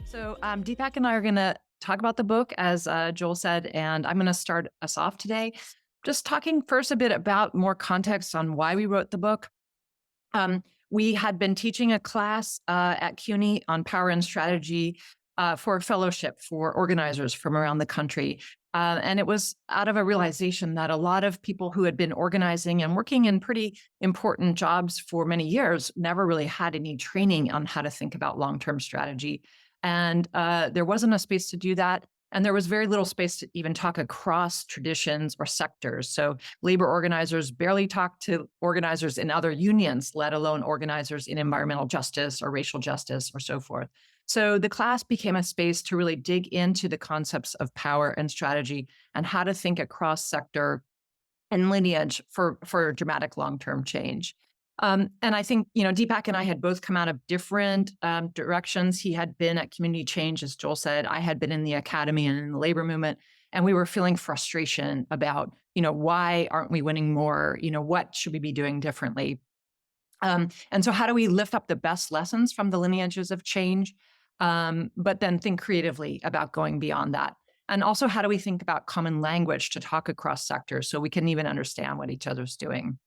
So Deepak and I are going to talk about the book, as Joel said, and I'm going to start us off today. Just talking first a bit about more context on why we wrote the book. We had been teaching a class at CUNY on power and strategy for a fellowship for organizers from around the country. And it was out of a realization that a lot of people who had been organizing and working in pretty important jobs for many years never really had any training on how to think about long-term strategy. And there wasn't a space to do that. And there was very little space to even talk across traditions or sectors. So labor organizers barely talk to organizers in other unions, let alone organizers in environmental justice or racial justice or so forth. So the class became a space to really dig into the concepts of power and strategy and how to think across sector and lineage for dramatic long-term change. And I think, Deepak and I had both come out of different directions. He had been at community change, as Joel said. I had been in the academy and in the labor movement. And we were feeling frustration about, why aren't we winning more? What should we be doing differently? And so how do we lift up the best lessons from the lineages of change, but then think creatively about going beyond that? And also, how do we think about common language to talk across sectors so we can even understand what each other's doing?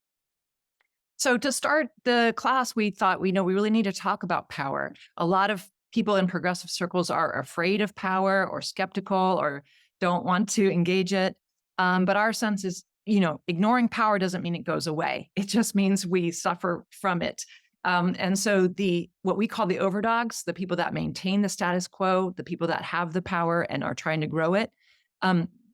So to start the class, we thought, we really need to talk about power. A lot of people in progressive circles are afraid of power or skeptical or don't want to engage it. But our sense is, ignoring power doesn't mean it goes away. It just means we suffer from it. And so what we call the overdogs, the people that maintain the status quo, the people that have the power and are trying to grow it,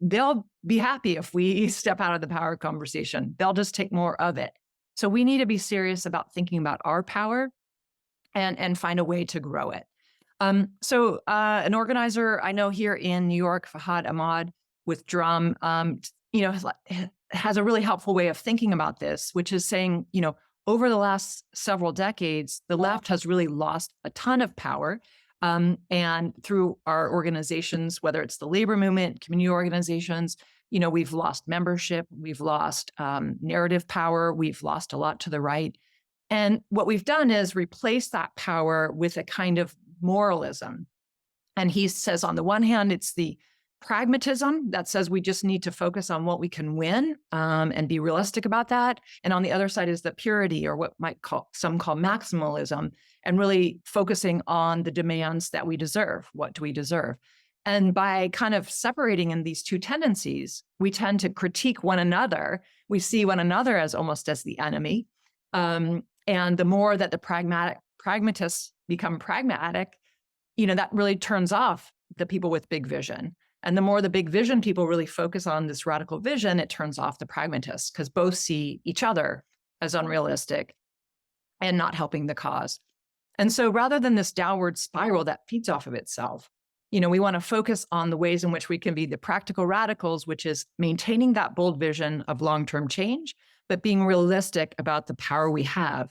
they'll be happy if we step out of the power conversation. They'll just take more of it. So we need to be serious about thinking about our power and find a way to grow it. So an organizer I know here in New York, Fahad Ahmad with Drum, has a really helpful way of thinking about this, which is saying, over the last several decades, the left has really lost a ton of power. And through our organizations, whether it's the labor movement, community organizations, we've lost membership, we've lost narrative power, we've lost a lot to the right. And what we've done is replace that power with a kind of moralism. And he says, on the one hand, it's the pragmatism that says we just need to focus on what we can win and be realistic about that. And on the other side is the purity, or what some call maximalism, and really focusing on the demands that we deserve. What do we deserve? And by kind of separating in these two tendencies, we tend to critique one another. We see one another as almost as the enemy. And the more that the pragmatists become pragmatic, that really turns off the people with big vision. And the more the big vision people really focus on this radical vision, it turns off the pragmatists, because both see each other as unrealistic and not helping the cause. And so rather than this downward spiral that feeds off of itself, we want to focus on the ways in which we can be the practical radicals, which is maintaining that bold vision of long-term change, but being realistic about the power we have.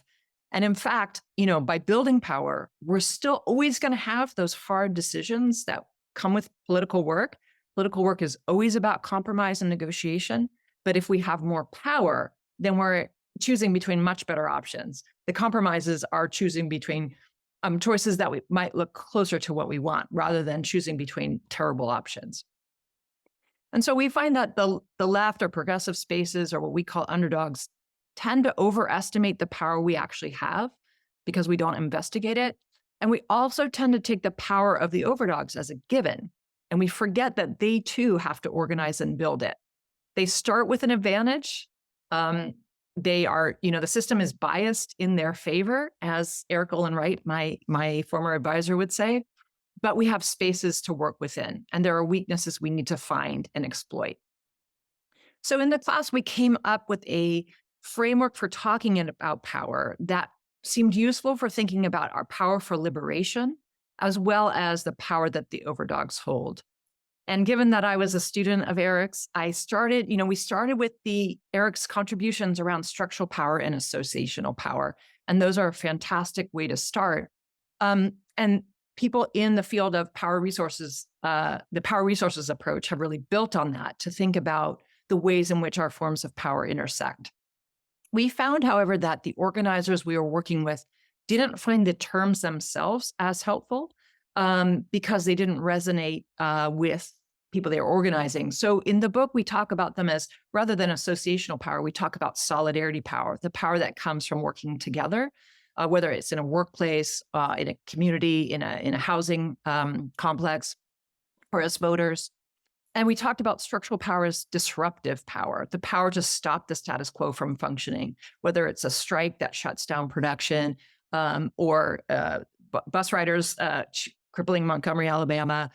And in fact, by building power, we're still always going to have those hard decisions that come with political work. Political work is always about compromise and negotiation. But if we have more power, then we're choosing between much better options. The compromises are choosing between choices that we might look closer to what we want, rather than choosing between terrible options. And so we find that the left or progressive spaces, or what we call underdogs, tend to overestimate the power we actually have because we don't investigate it. And we also tend to take the power of the overdogs as a given. And we forget that they too have to organize and build it. They start with an advantage. They are, the system is biased in their favor, as Eric Olin Wright, my former advisor, would say. But we have spaces to work within, and there are weaknesses we need to find and exploit. So in the class, we came up with a framework for talking about power that seemed useful for thinking about our power for liberation, as well as the power that the overdogs hold. And given that I was a student of Eric's, we started with Eric's contributions around structural power and associational power. And those are a fantastic way to start. And people in the field of power resources, the power resources approach, have really built on that to think about the ways in which our forms of power intersect. We found, however, that the organizers we were working with didn't find the terms themselves as helpful because they didn't resonate with people they were organizing. So in the book, we talk about them as, rather than associational power, we talk about solidarity power, the power that comes from working together, whether it's in a workplace, in a community, in a housing complex, or as voters. And we talked about structural power as disruptive power, the power to stop the status quo from functioning, whether it's a strike that shuts down production or bus riders crippling Montgomery, Alabama,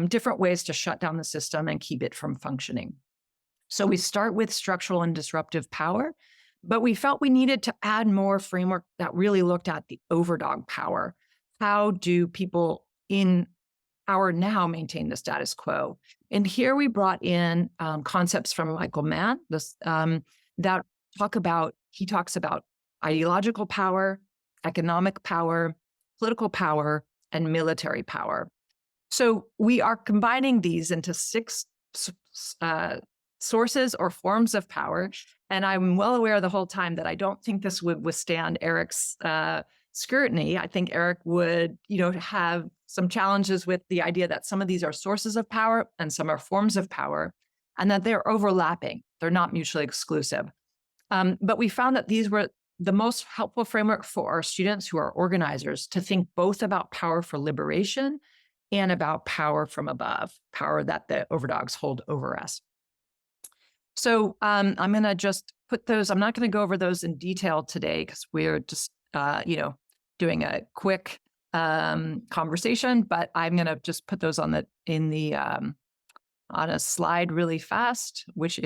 different ways to shut down the system and keep it from functioning. So we start with structural and disruptive power, but we felt we needed to add more framework that really looked at the overdog power. How do people in power now maintain the status quo? And here we brought in concepts from Michael Mann that he talks about ideological power, economic power, political power, and military power. So we are combining these into 6 sources or forms of power. And I'm well aware the whole time that I don't think this would withstand Eric's scrutiny. I think Eric would, have some challenges with the idea that some of these are sources of power and some are forms of power, and that they're overlapping. They're not mutually exclusive. But we found that these were the most helpful framework for our students who are organizers to think both about power for liberation and about power from above, power that the overdogs hold over us. So I'm going to just put those, I'm not going to go over those in detail today because we're just, doing a quick conversation, but I'm going to just put those on a slide really fast, which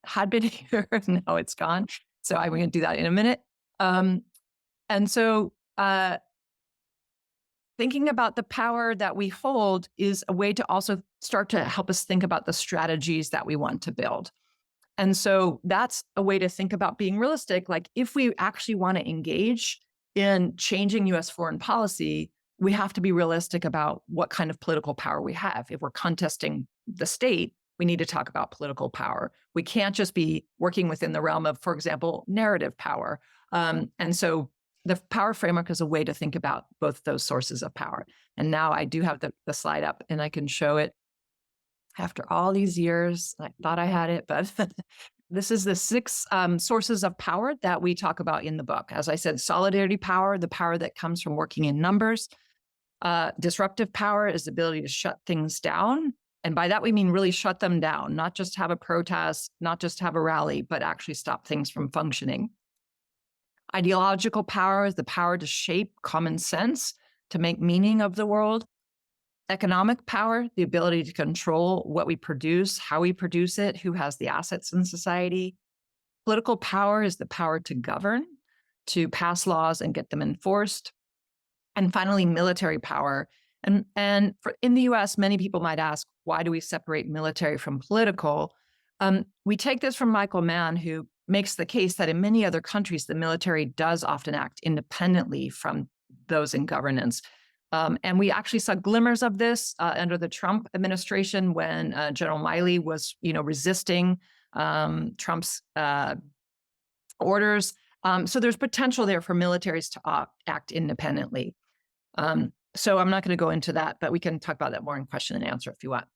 had been here, now it's gone. So I'm going to do that in a minute. And so thinking about the power that we hold is a way to also start to help us think about the strategies that we want to build. And so that's a way to think about being realistic. Like, if we actually want to engage in changing U.S. foreign policy, we have to be realistic about what kind of political power we have. If we're contesting the state, we need to talk about political power. We can't just be working within the realm of, for example, narrative power. And so the power framework is a way to think about both those sources of power. And now I do have the slide up and I can show it after all these years. I thought I had it, but this is the 6 sources of power that we talk about in the book. As I said, solidarity power, the power that comes from working in numbers. Disruptive power is the ability to shut things down. And by that, we mean really shut them down, not just have a protest, not just have a rally, but actually stop things from functioning. Ideological power is the power to shape common sense, to make meaning of the world. Economic power, the ability to control what we produce, how we produce it, who has the assets in society. Political power is the power to govern, to pass laws and get them enforced. And finally, military power. And in the US, many people might ask, why do we separate military from political? We take this from Michael Mann, who makes the case that in many other countries, the military does often act independently from those in governance. And we actually saw glimmers of this under the Trump administration when General Miley was, resisting Trump's orders. So there's potential there for militaries to act independently. So I'm not going to go into that, but we can talk about that more in question and answer if you want.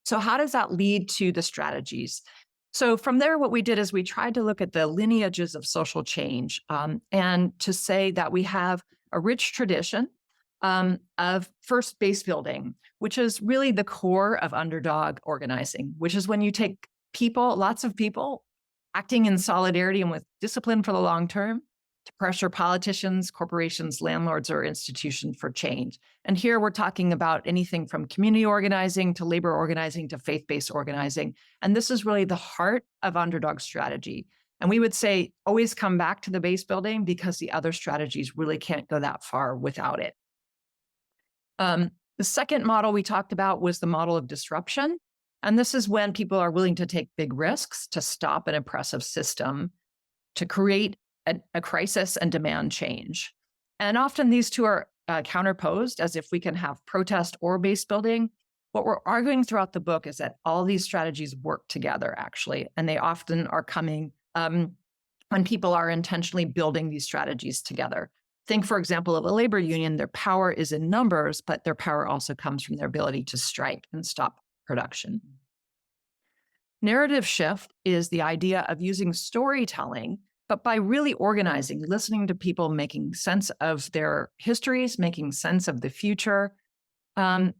So how does that lead to the strategies? So from there, what we did is we tried to look at the lineages of social change and to say that we have a rich tradition of first base building, which is really the core of underdog organizing, which is when you take people, lots of people acting in solidarity and with discipline for the long term to pressure politicians, corporations, landlords, or institutions for change. And here we're talking about anything from community organizing to labor organizing to faith-based organizing. And this is really the heart of underdog strategy. And we would say, always come back to the base building because the other strategies really can't go that far without it. The second model we talked about was the model of disruption. And this is when people are willing to take big risks to stop an oppressive system, to create a crisis and demand change. And often these two are counterposed as if we can have protest or base building. What we're arguing throughout the book is that all these strategies work together, actually, and they often are coming when people are intentionally building these strategies together. Think, for example, of a labor union. Their power is in numbers, but their power also comes from their ability to strike and stop production. Narrative shift is the idea of using storytelling, but by really organizing, listening to people, making sense of their histories, making sense of the future, and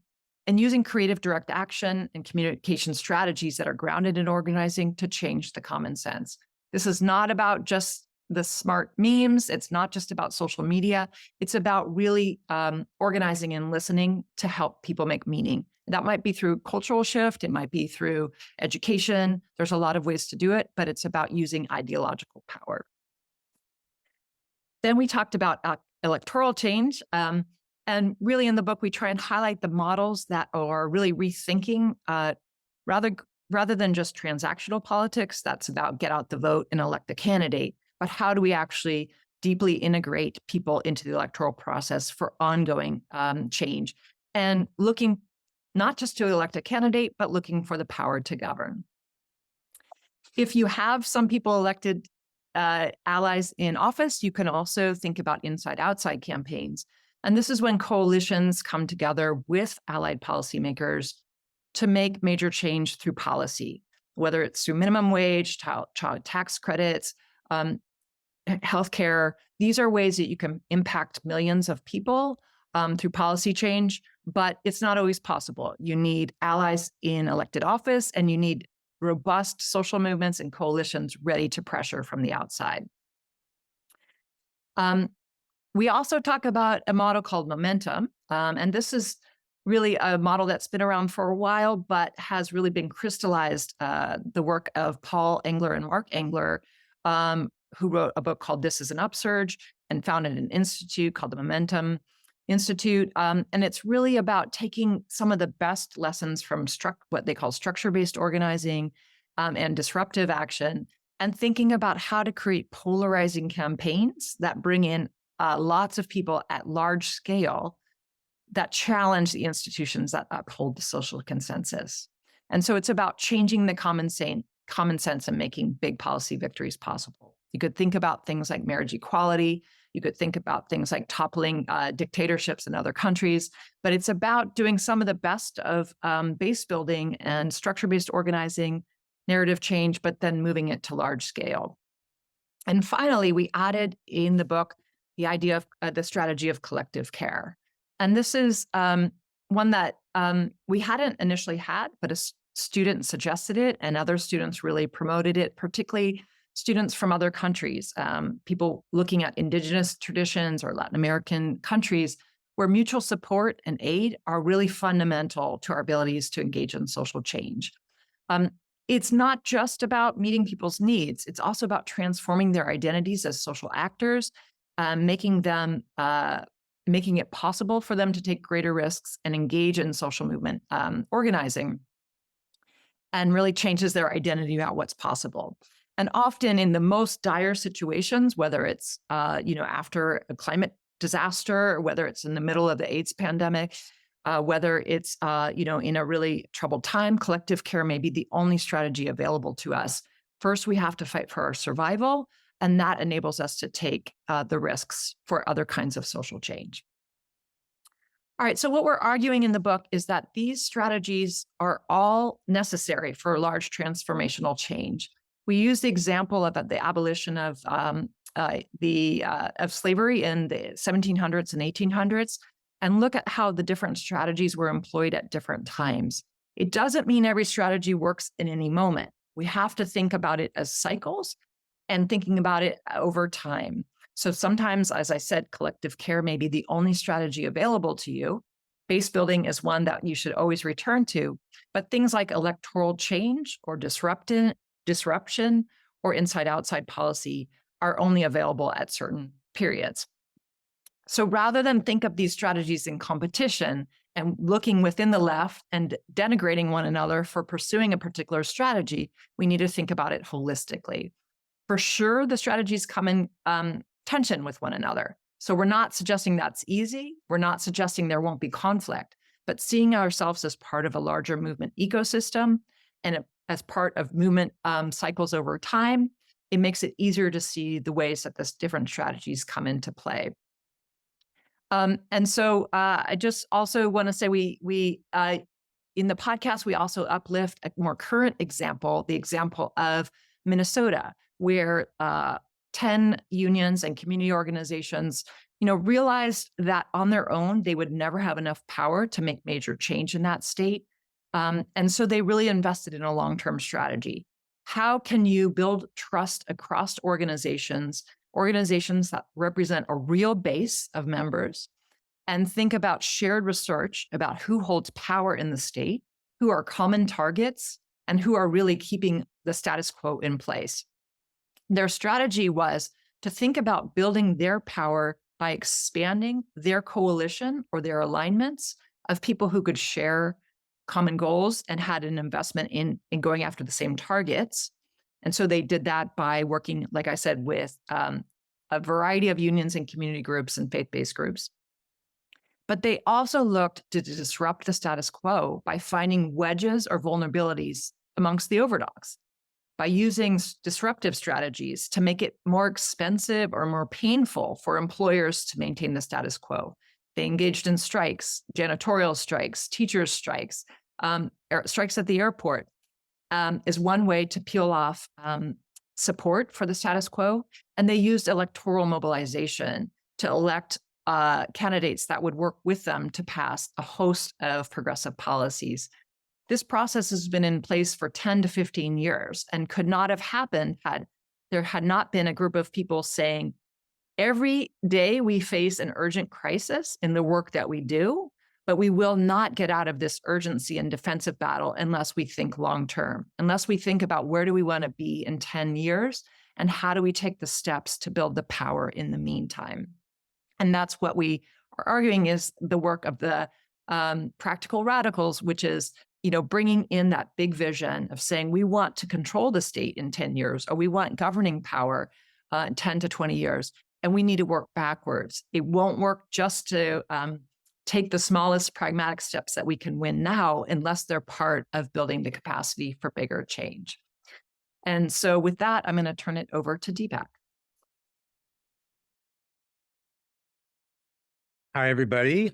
using creative direct action and communication strategies that are grounded in organizing to change the common sense. This is not about just the smart memes. It's not just about social media. It's about really organizing and listening to help people make meaning. That might be through cultural shift. It might be through education. There's a lot of ways to do it, but it's about using ideological power. Then we talked about electoral change. And really in the book, we try and highlight the models that are really rethinking rather than just transactional politics. That's about get out the vote and elect a candidate. But how do we actually deeply integrate people into the electoral process for ongoing change? And looking not just to elect a candidate, but looking for the power to govern. If you have some people elected allies in office, you can also think about inside-outside campaigns. And this is when coalitions come together with allied policymakers to make major change through policy, whether it's through minimum wage, child tax credits, healthcare. These are ways that you can impact millions of people through policy change, but it's not always possible. You need allies in elected office, and you need robust social movements and coalitions ready to pressure from the outside. We also talk about a model called momentum, and this is really a model that's been around for a while, but has really been crystallized, the work of Paul Engler and Mark Engler, who wrote a book called This is an Upsurge and founded an institute called the Momentum Institute. And it's really about taking some of the best lessons from what they call structure-based organizing and disruptive action, and thinking about how to create polarizing campaigns that bring in lots of people at large scale that challenge the institutions that uphold the social consensus. And so it's about changing the common sense and making big policy victories possible. You could think about things like marriage equality. You could think about things like toppling dictatorships in other countries, but it's about doing some of the best of base building and structure-based organizing, narrative change, but then moving it to large scale. And finally, we added in the book the idea of the strategy of collective care. And this is one that we hadn't initially had, but a student suggested it, and other students really promoted it, particularly students from other countries, people looking at indigenous traditions or Latin American countries, where mutual support and aid are really fundamental to our abilities to engage in social change. It's not just about meeting people's needs. It's also about transforming their identities as social actors, making it possible for them to take greater risks and engage in social movement organizing, and really changes their identity about what's possible. And often in the most dire situations, whether it's after a climate disaster, or whether it's in the middle of the AIDS pandemic, whether it's in a really troubled time, collective care may be the only strategy available to us. First, we have to fight for our survival, and that enables us to take the risks for other kinds of social change. All right, so what we're arguing in the book is that these strategies are all necessary for large transformational change. We use the example of the abolition of slavery in the 1700s and 1800s, and look at how the different strategies were employed at different times. It doesn't mean every strategy works in any moment. We have to think about it as cycles and thinking about it over time. So sometimes, as I said, collective care may be the only strategy available to you. Base building is one that you should always return to, but things like electoral change or disruption or inside-outside policy are only available at certain periods. So rather than think of these strategies in competition and looking within the left and denigrating one another for pursuing a particular strategy, we need to think about it holistically. For sure, the strategies come in tension with one another. So we're not suggesting that's easy. We're not suggesting there won't be conflict, but seeing ourselves as part of a larger movement ecosystem and as part of movement cycles over time, it makes it easier to see the ways that this different strategies come into play. And so I just also want to say we in the podcast, we also uplift a more current example, the example of Minnesota, where 10 unions and community organizations, realized that on their own, they would never have enough power to make major change in that state. And so they really invested in a long-term strategy. How can you build trust across organizations that represent a real base of members, and think about shared research about who holds power in the state, who are common targets, and who are really keeping the status quo in place? Their strategy was to think about building their power by expanding their coalition or their alignments of people who could share common goals and had an investment in going after the same targets. And so they did that by working, like I said, with a variety of unions and community groups and faith-based groups. But they also looked to disrupt the status quo by finding wedges or vulnerabilities amongst the overdogs, by using disruptive strategies to make it more expensive or more painful for employers to maintain the status quo. They engaged in strikes, janitorial strikes, teachers' strikes, strikes at the airport is one way to peel off support for the status quo. And they used electoral mobilization to elect candidates that would work with them to pass a host of progressive policies. This process has been in place for 10 to 15 years and could not have happened had there had not been a group of people saying, every day we face an urgent crisis in the work that we do, but we will not get out of this urgency and defensive battle unless we think long-term, unless we think about where do we want to be in 10 years and how do we take the steps to build the power in the meantime. And that's what we are arguing is the work of the practical radicals, which is bringing in that big vision of saying we want to control the state in 10 years, or we want governing power in 10 to 20 years, and we need to work backwards. It won't work just to take the smallest pragmatic steps that we can win now unless they're part of building the capacity for bigger change. And so with that, I'm going to turn it over to Deepak. Hi, everybody.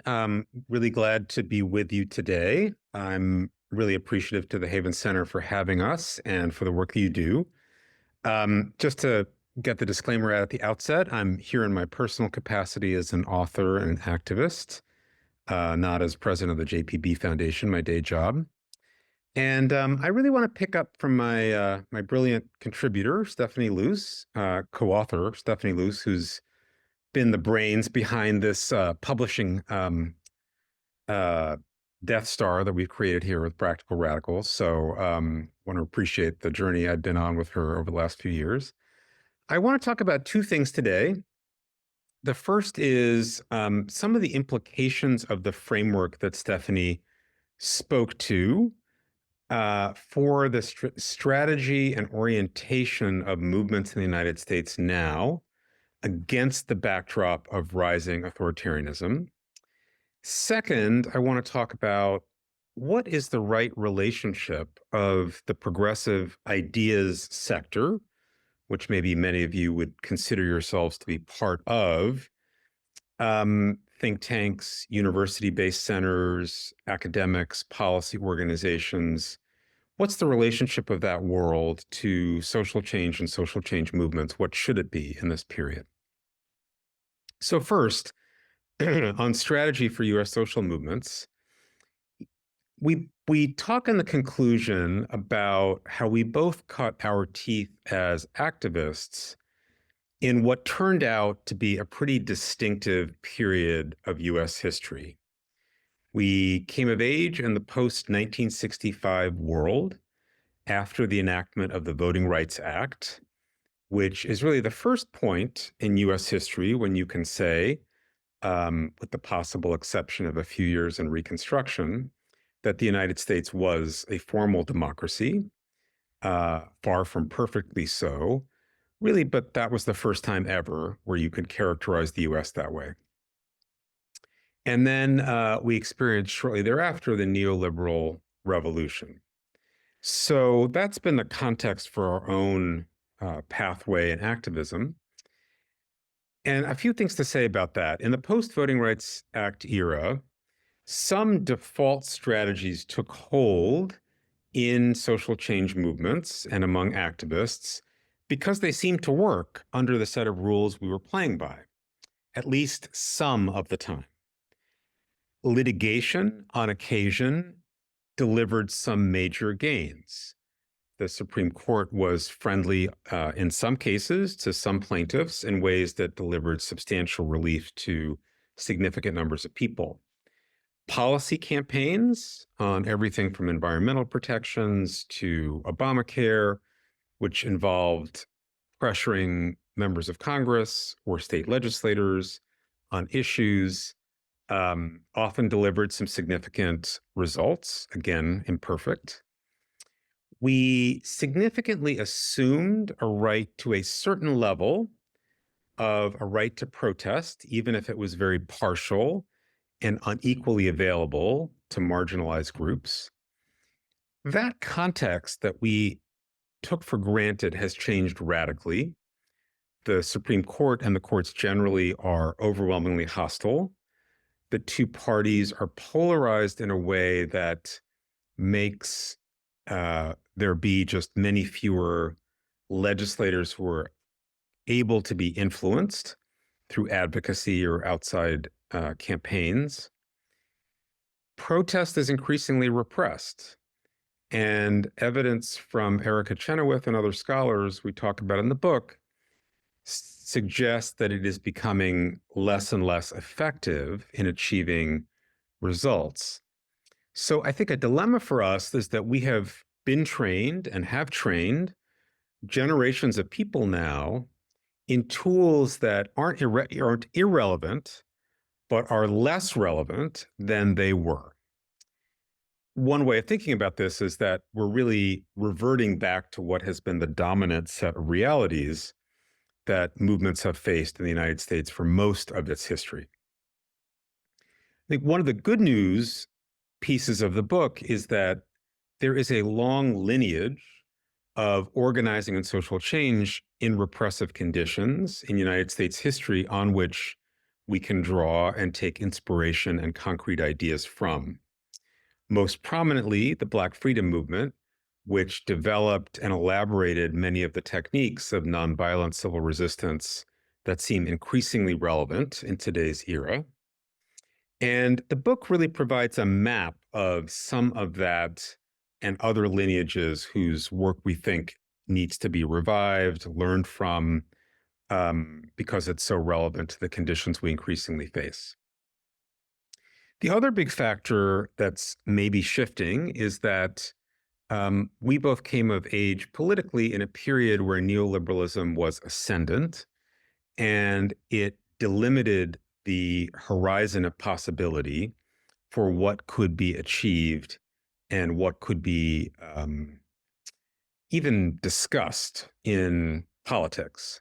Really glad to be with you today. I'm really appreciative to the Haven Center for having us and for the work that you do. Just to get the disclaimer out at the outset, I'm here in my personal capacity as an author and activist, not as president of the JBP Foundation, my day job. And I really want to pick up from my brilliant contributor, Stephanie Luce, co-author Stephanie Luce, who's been the brains behind this publishing Death Star that we've created here with Practical Radicals. So want to appreciate the journey I've been on with her over the last few years. I want to talk about two things today. The first is some of the implications of the framework that Stephanie spoke to for the strategy and orientation of movements in the United States now against the backdrop of rising authoritarianism. Second, I want to talk about what is the right relationship of the progressive ideas sector, which maybe many of you would consider yourselves to be part of, think tanks, university-based centers, academics, policy organizations. What's the relationship of that world to social change and social change movements? What should it be in this period? So first, on strategy for U.S. social movements, we talk in the conclusion about how we both cut our teeth as activists in what turned out to be a pretty distinctive period of U.S. history. We came of age in the post-1965 world after the enactment of the Voting Rights Act, which is really the first point in U.S. history when you can say, with the possible exception of a few years in Reconstruction, that the United States was a formal democracy, far from perfectly so, really, but that was the first time ever where you could characterize the US that way. And then we experienced shortly thereafter the neoliberal revolution. So that's been the context for our own pathway and activism. And a few things to say about that. In the post-Voting Rights Act era, some default strategies took hold in social change movements and among activists because they seemed to work under the set of rules we were playing by, at least some of the time. Litigation, on occasion, delivered some major gains. The Supreme Court was friendly in some cases to some plaintiffs in ways that delivered substantial relief to significant numbers of people. Policy campaigns on everything from environmental protections to Obamacare, which involved pressuring members of Congress or state legislators on issues, often delivered some significant results, again, imperfect. We significantly assumed a right to a certain level of a right to protest, even if it was very partial and unequally available to marginalized groups. That context that we took for granted has changed radically. The Supreme Court and the courts generally are overwhelmingly hostile. The two parties are polarized in a way that makes there be just many fewer legislators who are able to be influenced through advocacy or outside campaigns. Protest is increasingly repressed. And evidence from Erica Chenoweth and other scholars we talk about in the book suggests that it is becoming less and less effective in achieving results. So I think a dilemma for us is that we have been trained and have trained generations of people now in tools that aren't irrelevant, but are less relevant than they were. One way of thinking about this is that we're really reverting back to what has been the dominant set of realities that movements have faced in the United States for most of its history. I think one of the good news pieces of the book is that there is a long lineage of organizing and social change in repressive conditions in United States history on which we can draw and take inspiration and concrete ideas from. Most prominently, the Black Freedom Movement, which developed and elaborated many of the techniques of nonviolent civil resistance that seem increasingly relevant in today's era. And the book really provides a map of some of that and other lineages whose work we think needs to be revived, learned from, because it's so relevant to the conditions we increasingly face. The other big factor that's maybe shifting is that we both came of age politically in a period where neoliberalism was ascendant, and it delimited the horizon of possibility for what could be achieved and what could be even discussed in politics.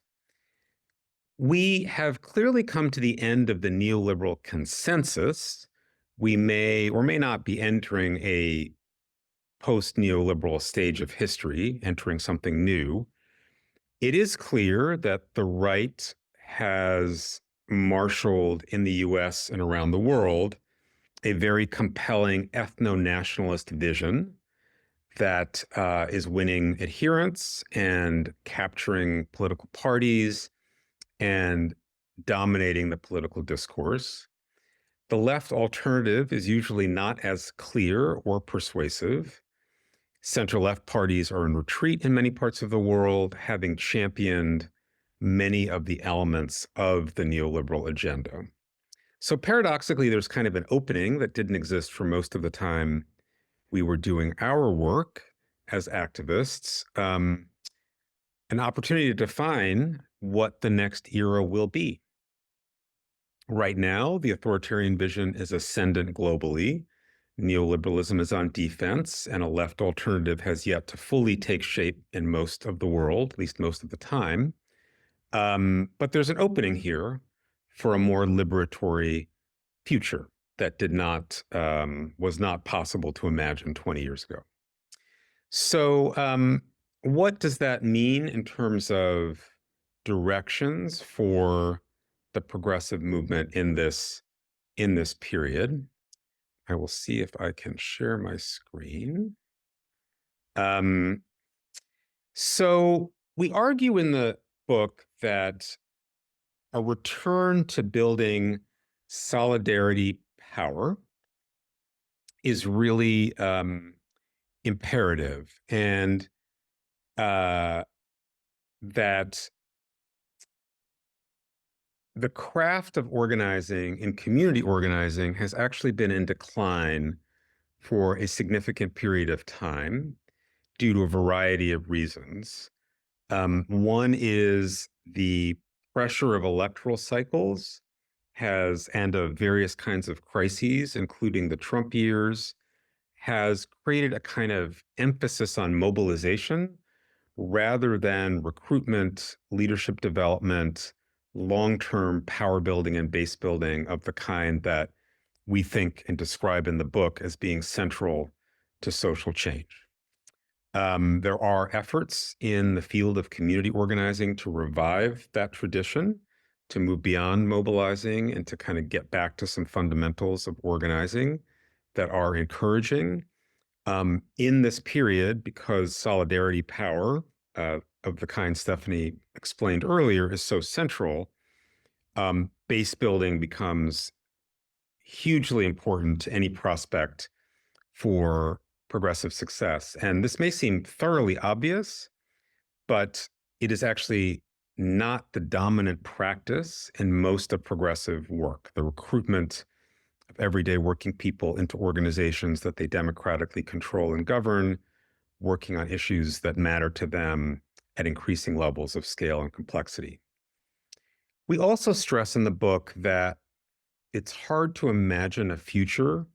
We have clearly come to the end of the neoliberal consensus. We may or may not be entering a post-neoliberal stage of history, entering something new. It is clear that the right has marshaled in the US and around the world a very compelling ethno-nationalist vision that is winning adherents and capturing political parties and dominating the political discourse. The left alternative is usually not as clear or persuasive. Center-left parties are in retreat in many parts of the world, having championed many of the elements of the neoliberal agenda. So paradoxically, there's kind of an opening that didn't exist for most of the time we were doing our work as activists, an opportunity to define what the next era will be. Right now, the authoritarian vision is ascendant globally. Neoliberalism is on defense, and a left alternative has yet to fully take shape in most of the world, at least most of the time. But there's an opening here for a more liberatory future that was not possible to imagine 20 years ago. So, what does that mean in terms of directions for the progressive movement in this period? I will see if I can share my screen. Um, so we argue in the book that a return to building solidarity power is really imperative, and that the craft of organizing and community organizing has actually been in decline for a significant period of time due to a variety of reasons. One is the pressure of electoral cycles and of various kinds of crises, including the Trump years, has created a kind of emphasis on mobilization rather than recruitment, leadership development, long-term power building and base building of the kind that we think and describe in the book as being central to social change. There are efforts in the field of community organizing to revive that tradition, to move beyond mobilizing and to kind of get back to some fundamentals of organizing that are encouraging. In this period, because solidarity power of the kind Stephanie explained earlier is so central, base building becomes hugely important to any prospect for progressive success. And this may seem thoroughly obvious, but it is actually not the dominant practice in most of progressive work. The recruitment of everyday working people into organizations that they democratically control and govern, working on issues that matter to them at increasing levels of scale and complexity. We also stress in the book that it's hard to imagine a future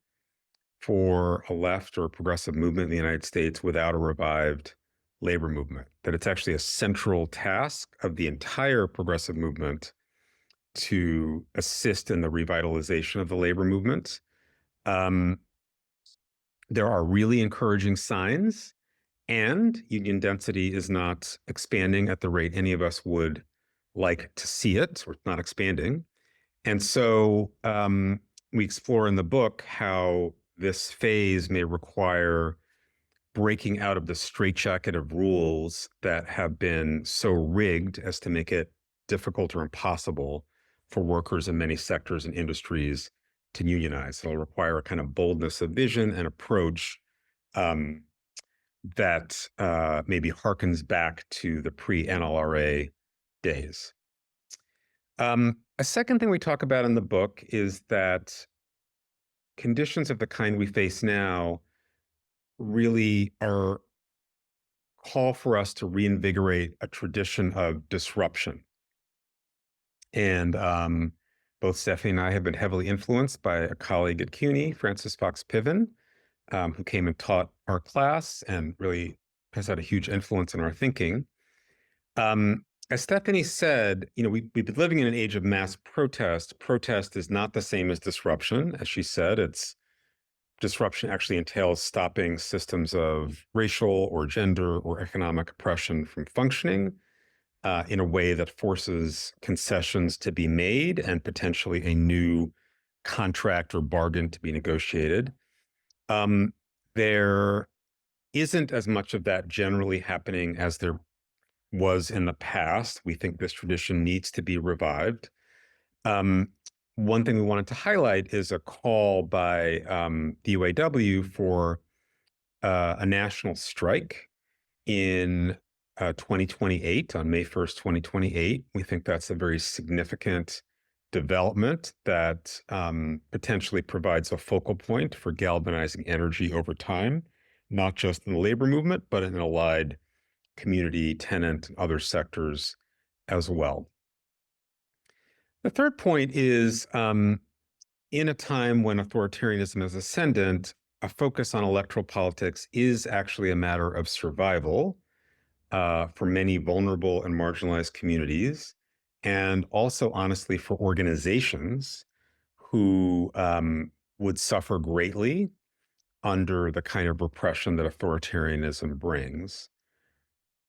for a left or a progressive movement in the United States without a revived labor movement, that it's actually a central task of the entire progressive movement to assist in the revitalization of the labor movement. There are really encouraging signs, and union density is not expanding at the rate any of us would like to see it, or it's not expanding. And so we explore in the book how this phase may require breaking out of the straitjacket of rules that have been so rigged as to make it difficult or impossible for workers in many sectors and industries to unionize. It'll require a kind of boldness of vision and approach that maybe harkens back to the pre-NLRA days. A second thing we talk about in the book is that conditions of the kind we face now really call for us to reinvigorate a tradition of disruption. And both Stephanie and I have been heavily influenced by a colleague at CUNY, Frances Fox Piven, who came and taught our class and really has had a huge influence in our thinking. As Stephanie said, we've been living in an age of mass protest. Protest is not the same as disruption. As she said, disruption actually entails stopping systems of racial or gender or economic oppression from functioning in a way that forces concessions to be made and potentially a new contract or bargain to be negotiated. There isn't as much of that generally happening as there was in the past. We think this tradition needs to be revived. One thing we wanted to highlight is a call by the UAW for a national strike in 2028, on May 1st, 2028. We think that's a very significant development that potentially provides a focal point for galvanizing energy over time, not just in the labor movement, but in allied community, tenant, and other sectors as well. The third point is, in a time when authoritarianism is ascendant, a focus on electoral politics is actually a matter of survival for many vulnerable and marginalized communities. and also, honestly, for organizations who would suffer greatly under the kind of repression that authoritarianism brings.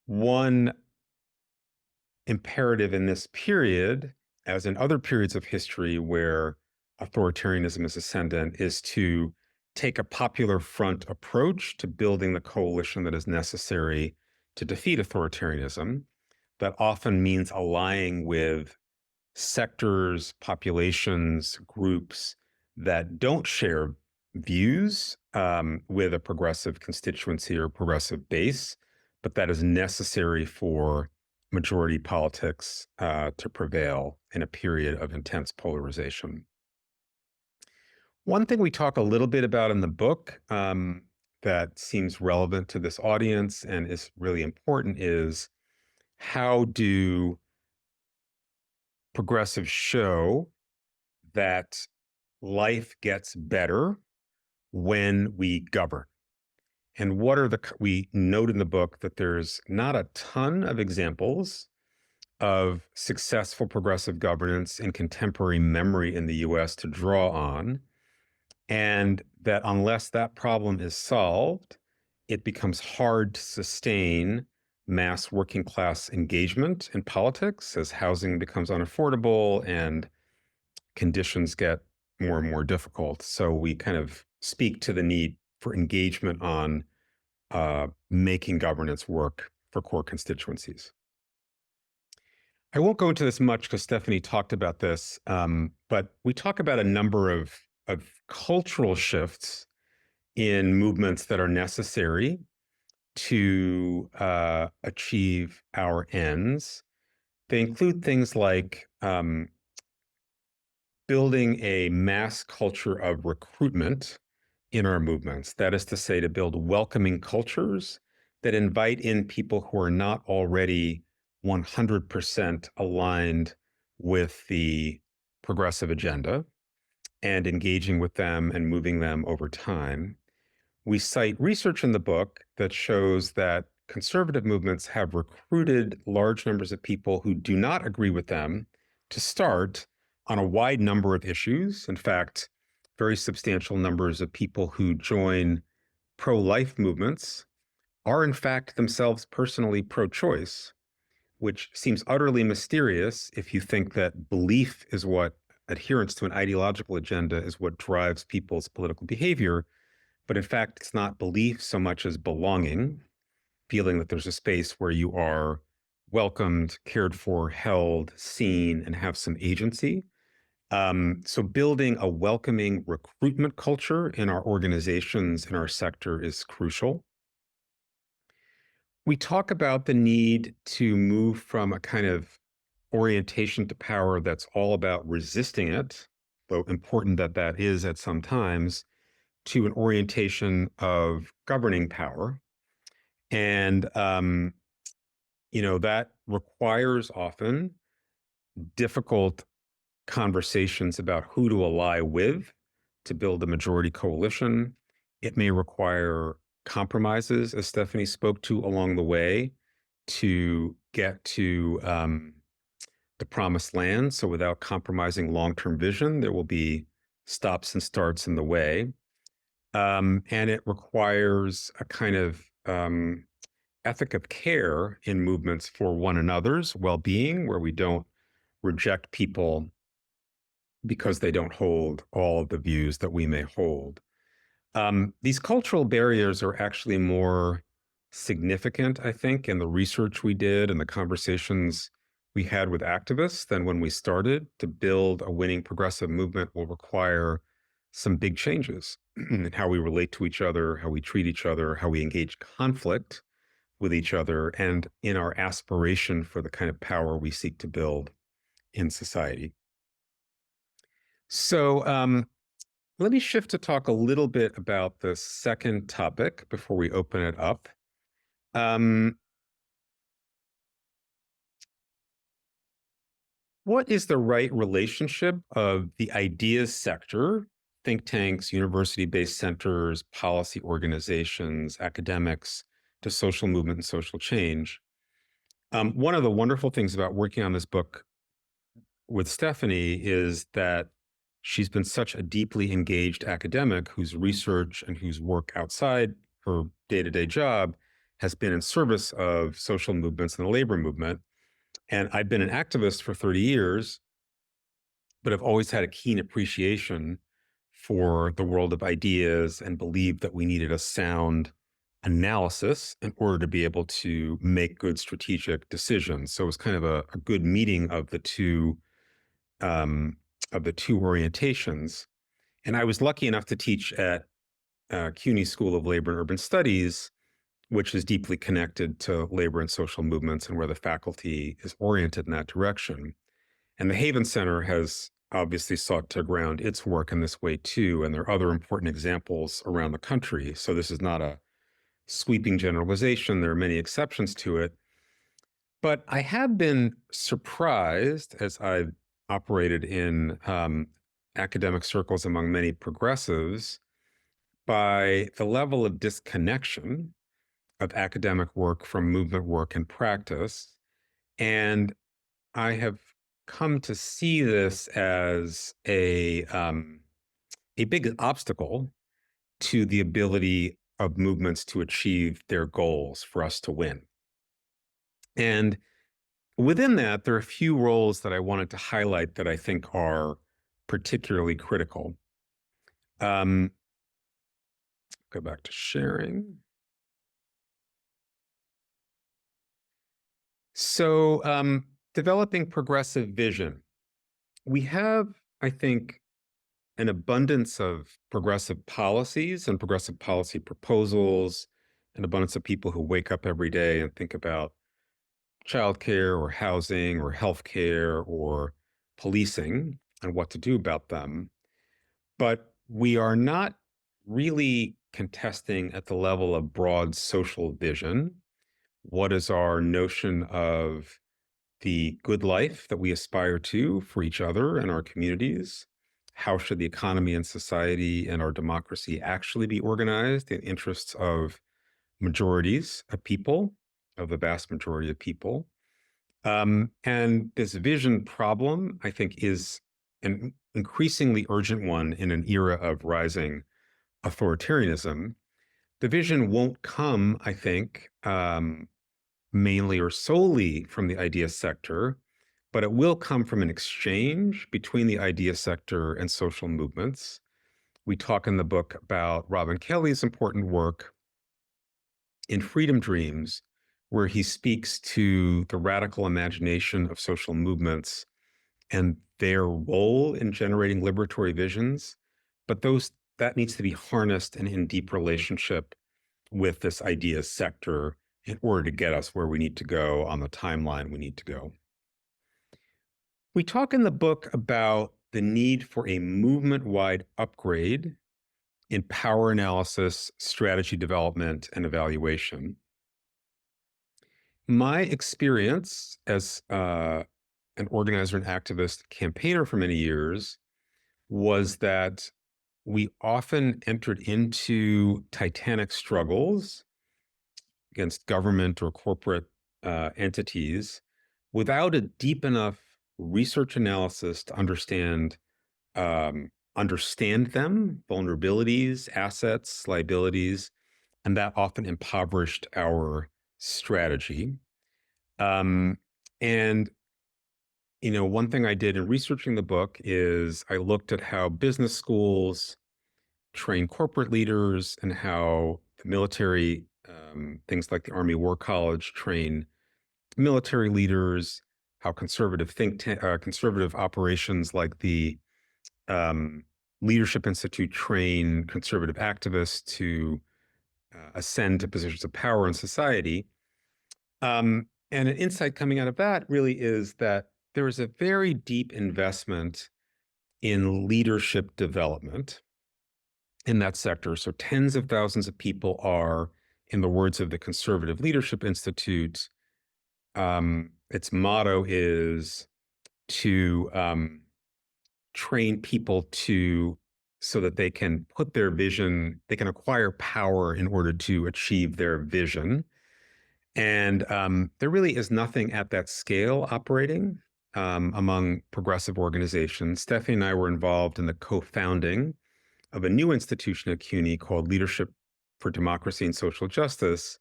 One imperative in this period, as in other periods of history where authoritarianism is ascendant, is to take a popular front approach to building the coalition that is necessary to defeat authoritarianism. That often means allying with sectors, populations, groups that don't share views with a progressive constituency or progressive base, but that is necessary for majority politics to prevail in a period of intense polarization. One thing we talk a little bit about in the book that seems relevant to this audience and is really important is how do progressives show that life gets better when we govern. And what are we note in the book that there's not a ton of examples of successful progressive governance in contemporary memory in the US to draw on. And that unless that problem is solved, it becomes hard to sustain mass working class engagement in politics as housing becomes unaffordable and conditions get more and more difficult. So we kind of speak to the need for engagement on making governance work for core constituencies. I won't go into this much because Stephanie talked about this, but we talk about a number of cultural shifts in movements that are necessary to achieve our ends. They include things like building a mass culture of recruitment in our movements. That is to say, to build welcoming cultures that invite in people who are not already 100% aligned with the progressive agenda and engaging with them and moving them over time. We cite research in the book that shows that conservative movements have recruited large numbers of people who do not agree with them to start on a wide number of issues. In fact, very substantial numbers of people who join pro-life movements are in fact themselves personally pro-choice, which seems utterly mysterious if you think that belief is what adherence to an ideological agenda is what drives people's political behavior. But in fact, it's not belief so much as belonging, feeling that there's a space where you are welcomed, cared for, held, seen, and have some agency. So building a welcoming recruitment culture in our organizations, in our sector is crucial. We talk about the need to move from a kind of orientation to power that's all about resisting it, though important that that is at some times, to an orientation of governing power. And, that requires often difficult conversations about who to ally with to build a majority coalition. It may require compromises, as Stephanie spoke to along the way, to get to the promised land. So without compromising long-term vision, there will be stops and starts in the way. And it requires a kind of ethic of care in movements for one another's well-being, where we don't reject people because they don't hold all of the views that we may hold. These cultural barriers are actually more significant, I think, in the research we did and the conversations we had with activists than when we started. To build a winning progressive movement will require some big changes in how we relate to each other, how we treat each other, how we engage conflict with each other, and in our aspiration for the kind of power we seek to build in society. So let me shift to talk a little bit about the second topic before we open it up. What is the right relationship of the ideas sector, think tanks, university-based centers, policy organizations, academics, to social movement and social change? One of the wonderful things about working on this book with Stephanie is that she's been such a deeply engaged academic whose research and whose work outside her day-to-day job has been in service of social movements and the labor movement. And I've been an activist for 30 years, but I've always had a keen appreciation for the world of ideas and believed that we needed a sound analysis in order to be able to make good strategic decisions. So it was kind of a good meeting um, of the two orientations. And I was lucky enough to teach at CUNY School of Labor and Urban Studies, which is deeply connected to labor and social movements and where the faculty is oriented in that direction. And the Haven Center has obviously sought to ground its work in this way too. And there are other important examples around the country. So this is not a sweeping generalization. There are many exceptions to it. But I have been surprised as I've operated in academic circles among many progressives by the level of disconnection of academic work from movement work and practice. And I have come to see this as a big obstacle to the ability of movements to achieve their goals for us to win. And within that, there are a few roles that I wanted to highlight that I think are particularly critical. Go back to sharing. So developing progressive vision. We have, I think, an abundance of progressive policies and progressive policy proposals, an abundance of people who wake up every day and think about childcare or housing or healthcare or policing and what to do about them. But we are not really contesting at the level of broad social vision. What is our notion of the good life that we aspire to for each other and our communities? How should the economy and society and our democracy actually be organized in interests of majorities of people, of the vast majority of people? And this vision problem, I think, is an increasingly urgent one in an era of rising authoritarianism. The vision won't come, I think, mainly or solely from the idea sector, but it will come from an exchange between the idea sector and social movements. We talk in the book about Robin Kelley's important work in Freedom Dreams, where he speaks to the radical imagination of social movements and their role in generating liberatory visions. But that needs to be harnessed and in deep relationship with this idea sector in order to get us where we need to go on the timeline we need to go. We talk in the book about the need for a movement-wide upgrade in power analysis, strategy development, and evaluation. My experience as an organizer and activist campaigner for many years was that we often entered into titanic struggles against government or corporate entities without a deep enough research analysis to understand them, vulnerabilities, assets, liabilities, and that often impoverished our strategy. And one thing I did in researching the book is I looked at how business schools train corporate leaders and how the military, things like the Army War College, train military leaders, how conservative conservative operations like the Leadership Institute train conservative activists to ascend to positions of power in society. And an insight coming out of that really is that there is a very deep investment in leadership development in that sector. So tens of thousands of people are, in the words of the Conservative Leadership Institute, its motto is to train people so that they can put their vision, they can acquire power in order to achieve their vision. And there really is nothing at that scale operating. among progressive organizations. Stephanie and I were involved in the co-founding of a new institution at CUNY called Leadership for Democracy and Social Justice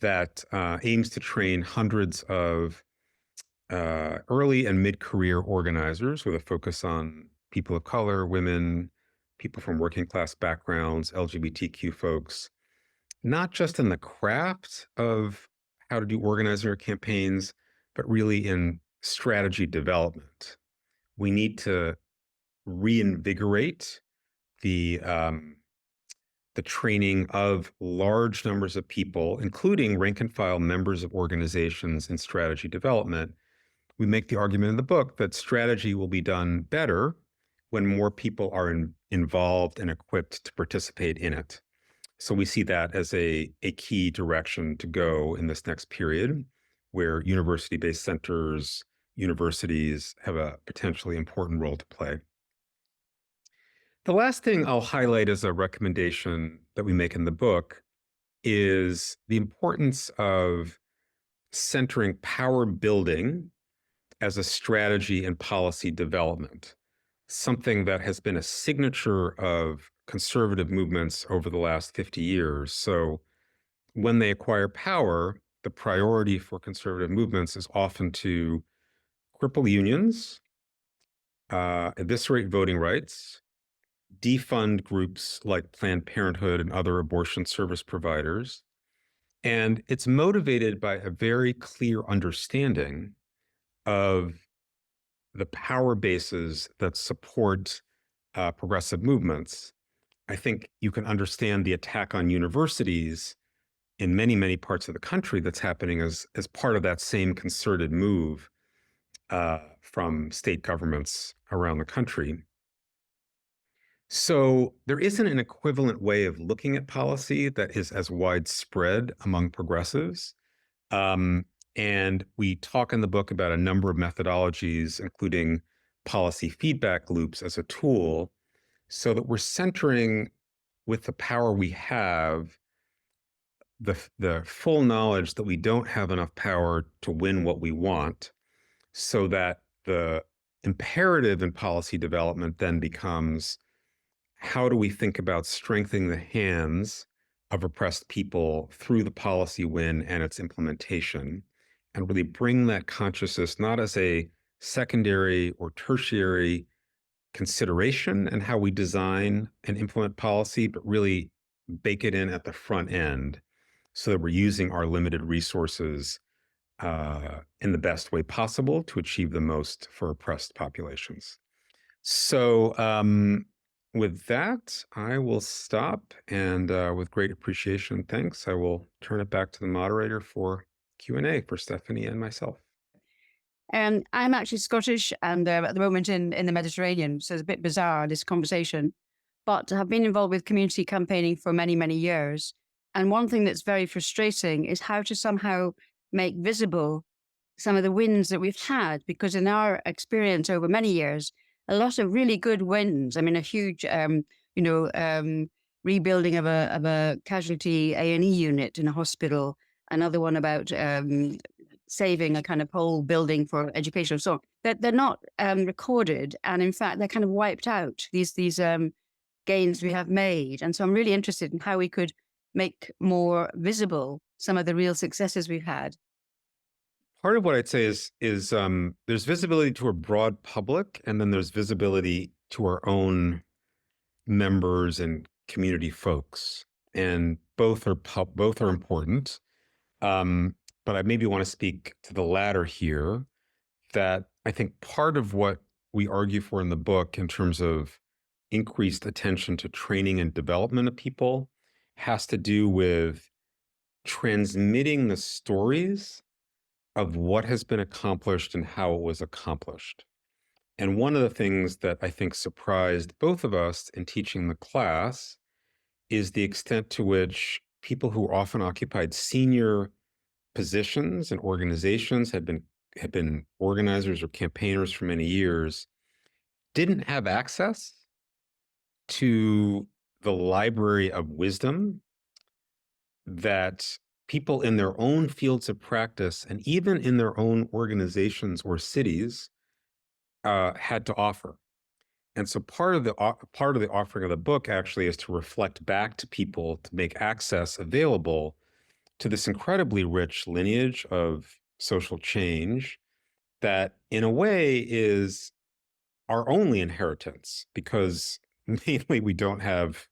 that aims to train hundreds of early and mid-career organizers with a focus on people of color, women, people from working class backgrounds, LGBTQ folks, not just in the craft of how to do organizer campaigns, but really in strategy development. We need to reinvigorate the training of large numbers of people, including rank and file members of organizations in strategy development. We make the argument in the book that strategy will be done better when more people are involved and equipped to participate in it. So we see that as a key direction to go in this next period, where university-based centers, universities have a potentially important role to play. The last thing I'll highlight as a recommendation that we make in the book is the importance of centering power building as a strategy in policy development, something that has been a signature of conservative movements over the last 50 years. So when they acquire power, the priority for conservative movements is often to cripple unions, eviscerate voting rights, defund groups like Planned Parenthood and other abortion service providers. And it's motivated by a very clear understanding of the power bases that support progressive movements. I think you can understand the attack on universities in many, many parts of the country that's happening as part of that same concerted move from state governments around the country. So there isn't an equivalent way of looking at policy that is as widespread among progressives. And we talk in the book about a number of methodologies, including policy feedback loops as a tool, so that we're centering with the power we have, the full knowledge that we don't have enough power to win what we want, so that the imperative in policy development then becomes, how do we think about strengthening the hands of oppressed people through the policy win and its implementation, and really bring that consciousness not as a secondary or tertiary consideration in how we design and implement policy, but really bake it in at the front end so that we're using our limited resources in the best way possible to achieve the most for oppressed populations. So with that, I will stop, and with great appreciation and thanks, I will turn it back to the moderator for Q&A for Stephanie and myself. I'm actually Scottish and at the moment in the Mediterranean, so it's a bit bizarre, this conversation. But I've been involved with community campaigning for many, many years. And one thing that's very frustrating is how to somehow make visible some of the wins that we've had, because in our experience over many years, a lot of really good wins. I mean, a huge, rebuilding of a casualty A&E unit in a hospital, another one about saving a kind of whole building for education. So they're not recorded, and in fact, they're kind of wiped out, these gains we have made. And so I'm really interested in how we could make more visible some of the real successes we've had. Part of what I'd say is there's visibility to a broad public, and then there's visibility to our own members and community folks, and both are important. But I maybe want to speak to the latter here, that I think part of what we argue for in the book in terms of increased attention to training and development of people has to do with transmitting the stories of what has been accomplished and how it was accomplished. And one of the things that I think surprised both of us in teaching the class is the extent to which people who often occupied senior positions and organizations, had been organizers or campaigners for many years, didn't have access to the library of wisdom that people in their own fields of practice, and even in their own organizations or cities, had to offer. And so part of the offering of the book actually is to reflect back to people to make access available to this incredibly rich lineage of social change that in a way is our only inheritance, because mainly we don't have,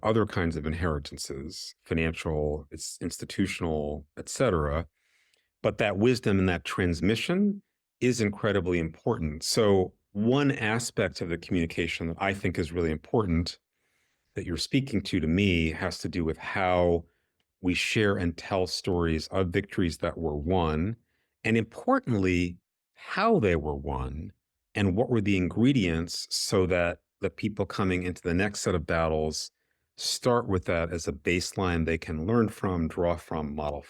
other kinds of inheritances, financial, it's institutional, et cetera. But that wisdom and that transmission is incredibly important. So one aspect of the communication that I think is really important that you're speaking to me has to do with how we share and tell stories of victories that were won, and importantly, how they were won and what were the ingredients so that the people coming into the next set of battles start with that as a baseline they can learn from, draw from, model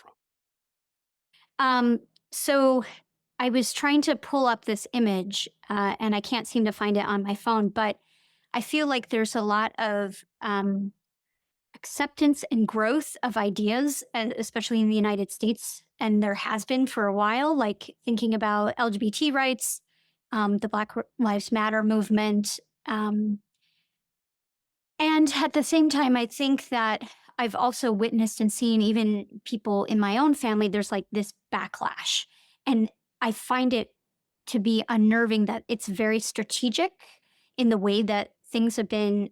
from. So I was trying to pull up this image, and I can't seem to find it on my phone, but I feel like there's a lot of acceptance and growth of ideas, and especially in the United States. And there has been for a while, like thinking about LGBT rights, the Black Lives Matter movement. And at the same time, I think that I've also witnessed and seen even people in my own family, there's like this backlash. And I find it to be unnerving that it's very strategic in the way that things have been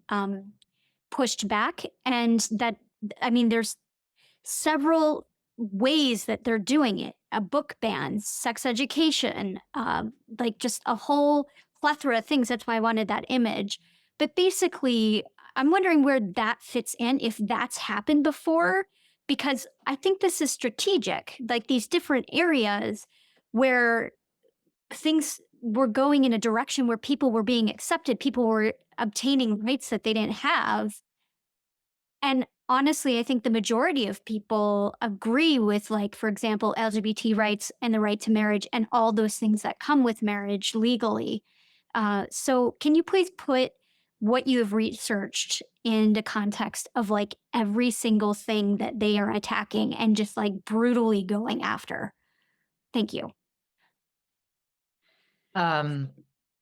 pushed back. And that, I mean, there's several ways that they're doing it. Book bans, sex education, like just a whole plethora of things. That's why I wanted that image. But basically, I'm wondering where that fits in, if that's happened before, because I think this is strategic, like these different areas where things were going in a direction where people were being accepted, people were obtaining rights that they didn't have. And honestly, I think the majority of people agree with, like, for example, LGBT rights and the right to marriage and all those things that come with marriage legally. So can you please put what you have researched in the context of like every single thing that they are attacking and just like brutally going after? Thank you. I'm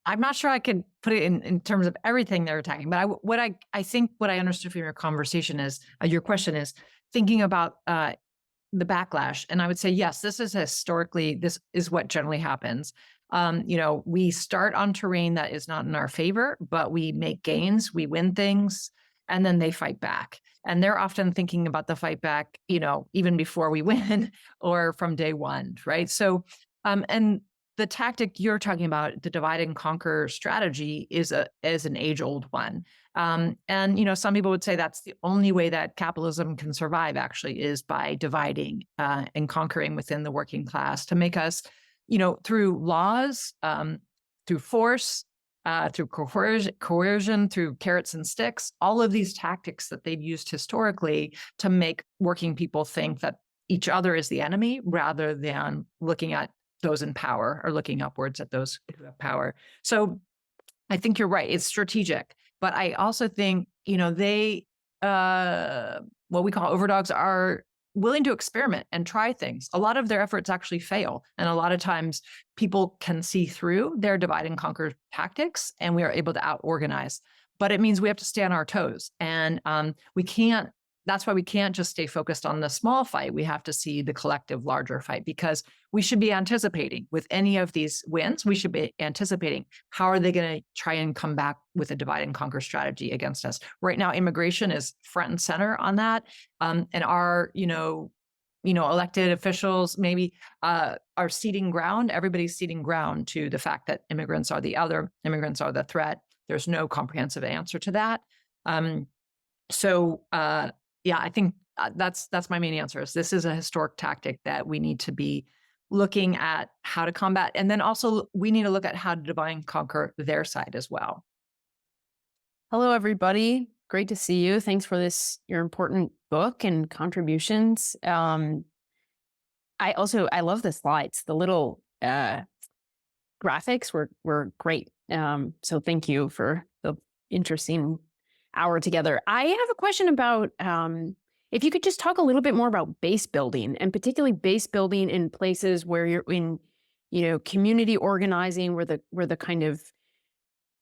not sure I could put it in terms of everything they're attacking, but I think what I understood from your conversation is, your question is thinking about the backlash. And I would say, yes, this is what generally happens. We start on terrain that is not in our favor, but we make gains, we win things, and then they fight back. And they're often thinking about the fight back, even before we win or from day one, right? So, and the tactic you're talking about, the divide and conquer strategy, is an age-old one. And some people would say that's the only way that capitalism can survive, actually, is by dividing and conquering within the working class to make us, through laws, through force, through coercion, through carrots and sticks, all of these tactics that they've used historically to make working people think that each other is the enemy rather than looking at those in power or looking upwards at those who have power. So I think you're right. It's strategic. But I also think, they, what we call overdogs, are willing to experiment and try things. A lot of their efforts actually fail. And a lot of times people can see through their divide and conquer tactics, and we are able to out-organize. But it means we have to stay on our toes. And that's why we can't just stay focused on the small fight. We have to see the collective larger fight, because we should be anticipating with any of these wins, we should be anticipating how are they going to try and come back with a divide and conquer strategy against us. Right now, immigration is front and center on that. And our, elected officials maybe are ceding ground. Everybody's ceding ground to the fact that immigrants are the threat. There's no comprehensive answer to that. Yeah, I think that's my main answer. Is this is a historic tactic that we need to be looking at how to combat. And then also we need to look at how to divide and conquer their side as well. Hello, everybody. Great to see you. Thanks for your important book and contributions. I love the slides. The little graphics were great. So thank you for the interesting hour together. I have a question about if you could just talk a little bit more about base building, and particularly base building in places where you're in community organizing where the kind of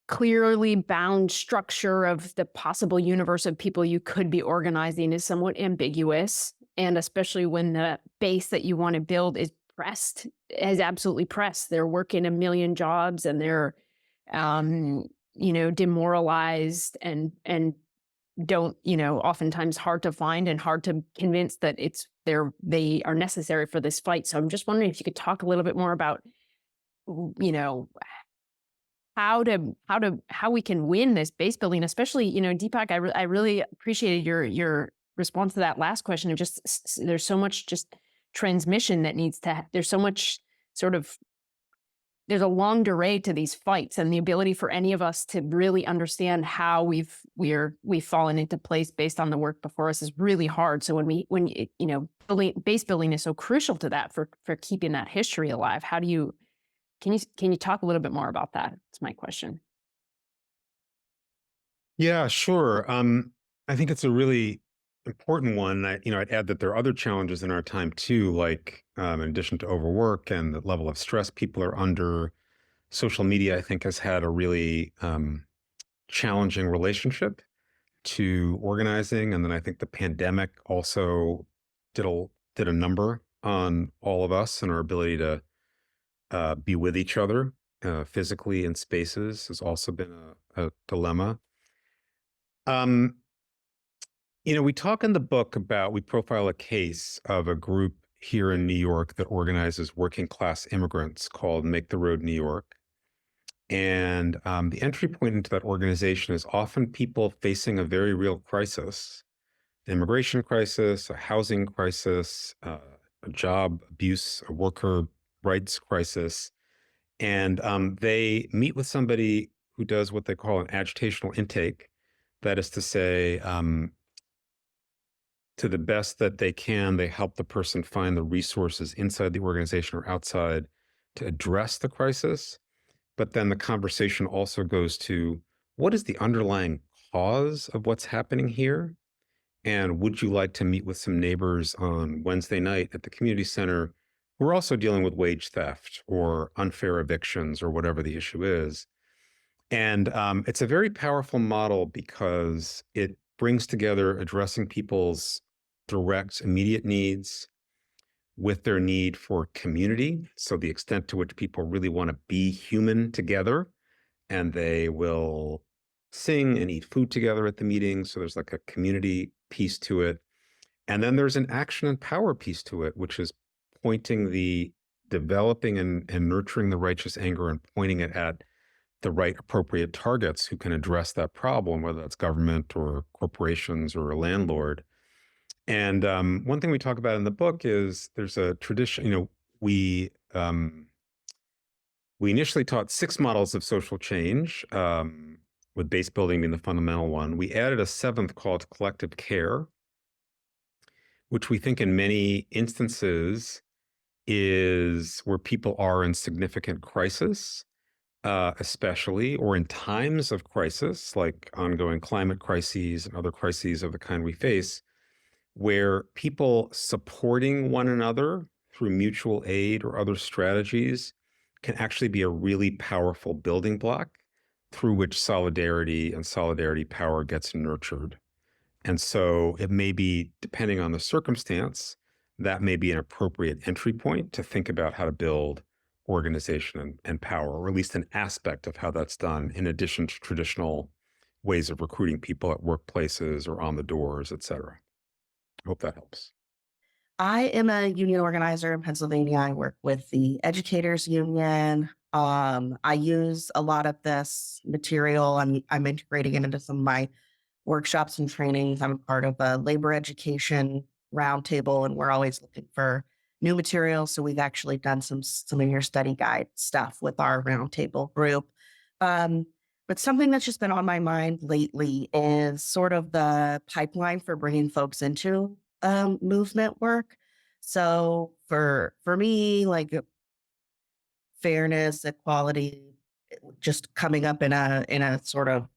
clearly bound structure of the possible universe of people you could be organizing is somewhat ambiguous. And especially when the base that you want to build is absolutely pressed. They're working a million jobs and they're, demoralized and don't, oftentimes hard to find and hard to convince that they are necessary for this fight. So I'm just wondering if you could talk a little bit more about, how we can win this base building, especially, Deepak, I really appreciated your response to that last question of just, there's so much just transmission that there's so much there's a long delay to these fights, and the ability for any of us to really understand how we've fallen into place based on the work before us is really hard. So base building is so crucial to that for keeping that history alive. Can you talk a little bit more about that? That's my question. Yeah, sure. I think it's a really important one. I'd add that there are other challenges in our time too, like in addition to overwork and the level of stress people are under. Social media, I think, has had a really challenging relationship to organizing, and then I think the pandemic also did a number on all of us and our ability to be with each other physically in spaces has also been a dilemma. We talk in the book we profile a case of a group here in New York that organizes working class immigrants called Make the Road New York. And the entry point into that organization is often people facing a very real crisis, an immigration crisis, a housing crisis, a job abuse, a worker rights crisis. And they meet with somebody who does what they call an agitational intake. That is to say, to the best that they can, they help the person find the resources inside the organization or outside to address the crisis. But then the conversation also goes to, what is the underlying cause of what's happening here? And would you like to meet with some neighbors on Wednesday night at the community center who are also dealing with wage theft or unfair evictions or whatever the issue is? And it's a very powerful model because it brings together addressing people's direct, immediate needs with their need for community. So the extent to which people really want to be human together, and they will sing and eat food together at the meeting. So there's like a community piece to it. And then there's an action and power piece to it, which is developing and nurturing the righteous anger and pointing it at the right appropriate targets who can address that problem, whether that's government or corporations or a landlord. And one thing we talk about in the book is there's a tradition, we initially taught 6 models of social change, with base building being the fundamental one. We added a 7th called collective care, which we think in many instances is where people are in significant crisis, especially, or in times of crisis, like ongoing climate crises and other crises of the kind we face, where people supporting one another through mutual aid or other strategies can actually be a really powerful building block through which solidarity and solidarity power gets nurtured. And so it may be, depending on the circumstance, that may be an appropriate entry point to think about how to build organization and power, or at least an aspect of how that's done, in addition to traditional ways of recruiting people at workplaces or on the doors, et cetera. I hope that helps. I am a union organizer in Pennsylvania. I work with the Educators Union. I use a lot of this material. I'm integrating it into some of my workshops and trainings. I'm part of a labor education roundtable, and we're always looking for new materials. So we've actually done some of your study guide stuff with our roundtable group. But something that's just been on my mind lately is sort of the pipeline for bringing folks into movement work. So for me, like fairness, equality, just coming up in a sort of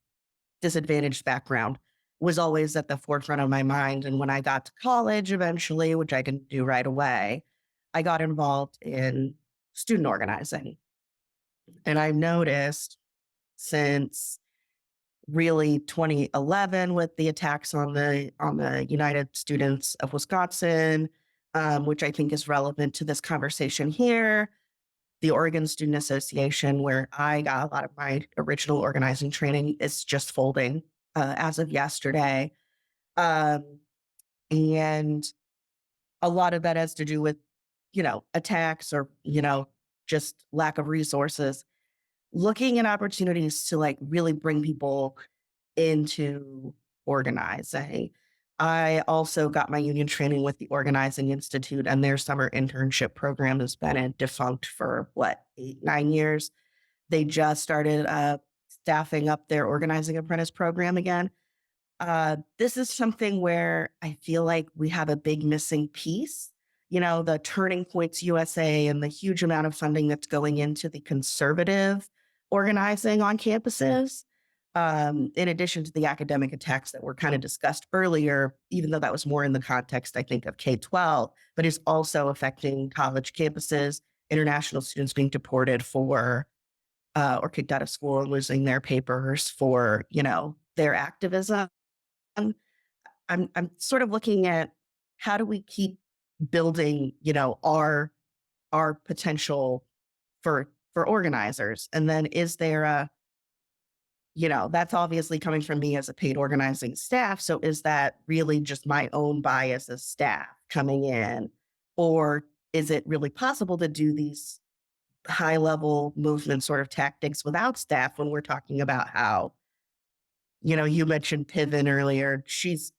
disadvantaged background was always at the forefront of my mind. And when I got to college eventually, which I didn't do right away, I got involved in student organizing. And I've noticed since really 2011 with the attacks on the United Students of Wisconsin, which I think is relevant to this conversation here. The Oregon Student Association, where I got a lot of my original organizing training, is just folding as of yesterday. And a lot of that has to do with, attacks or, just lack of resources. Looking at opportunities to like really bring people into organizing. I also got my union training with the Organizing Institute, and their summer internship program has been defunct for 8-9 years. They just started staffing up their organizing apprentice program again. This is something where I feel like we have a big missing piece. The Turning Points USA and the huge amount of funding that's going into the conservative organizing on campuses. In addition to the academic attacks that were kind of discussed earlier, even though that was more in the context, I think, of K-12, but it's also affecting college campuses, international students being deported for or kicked out of school and losing their papers for, their activism. I'm sort of looking at how do we keep building, our potential for organizers, and then is there a that's obviously coming from me as a paid organizing staff. So is that really just my own bias as staff coming in? Or is it really possible to do these high level movement sort of tactics without staff when we're talking about how, you mentioned Piven earlier. She's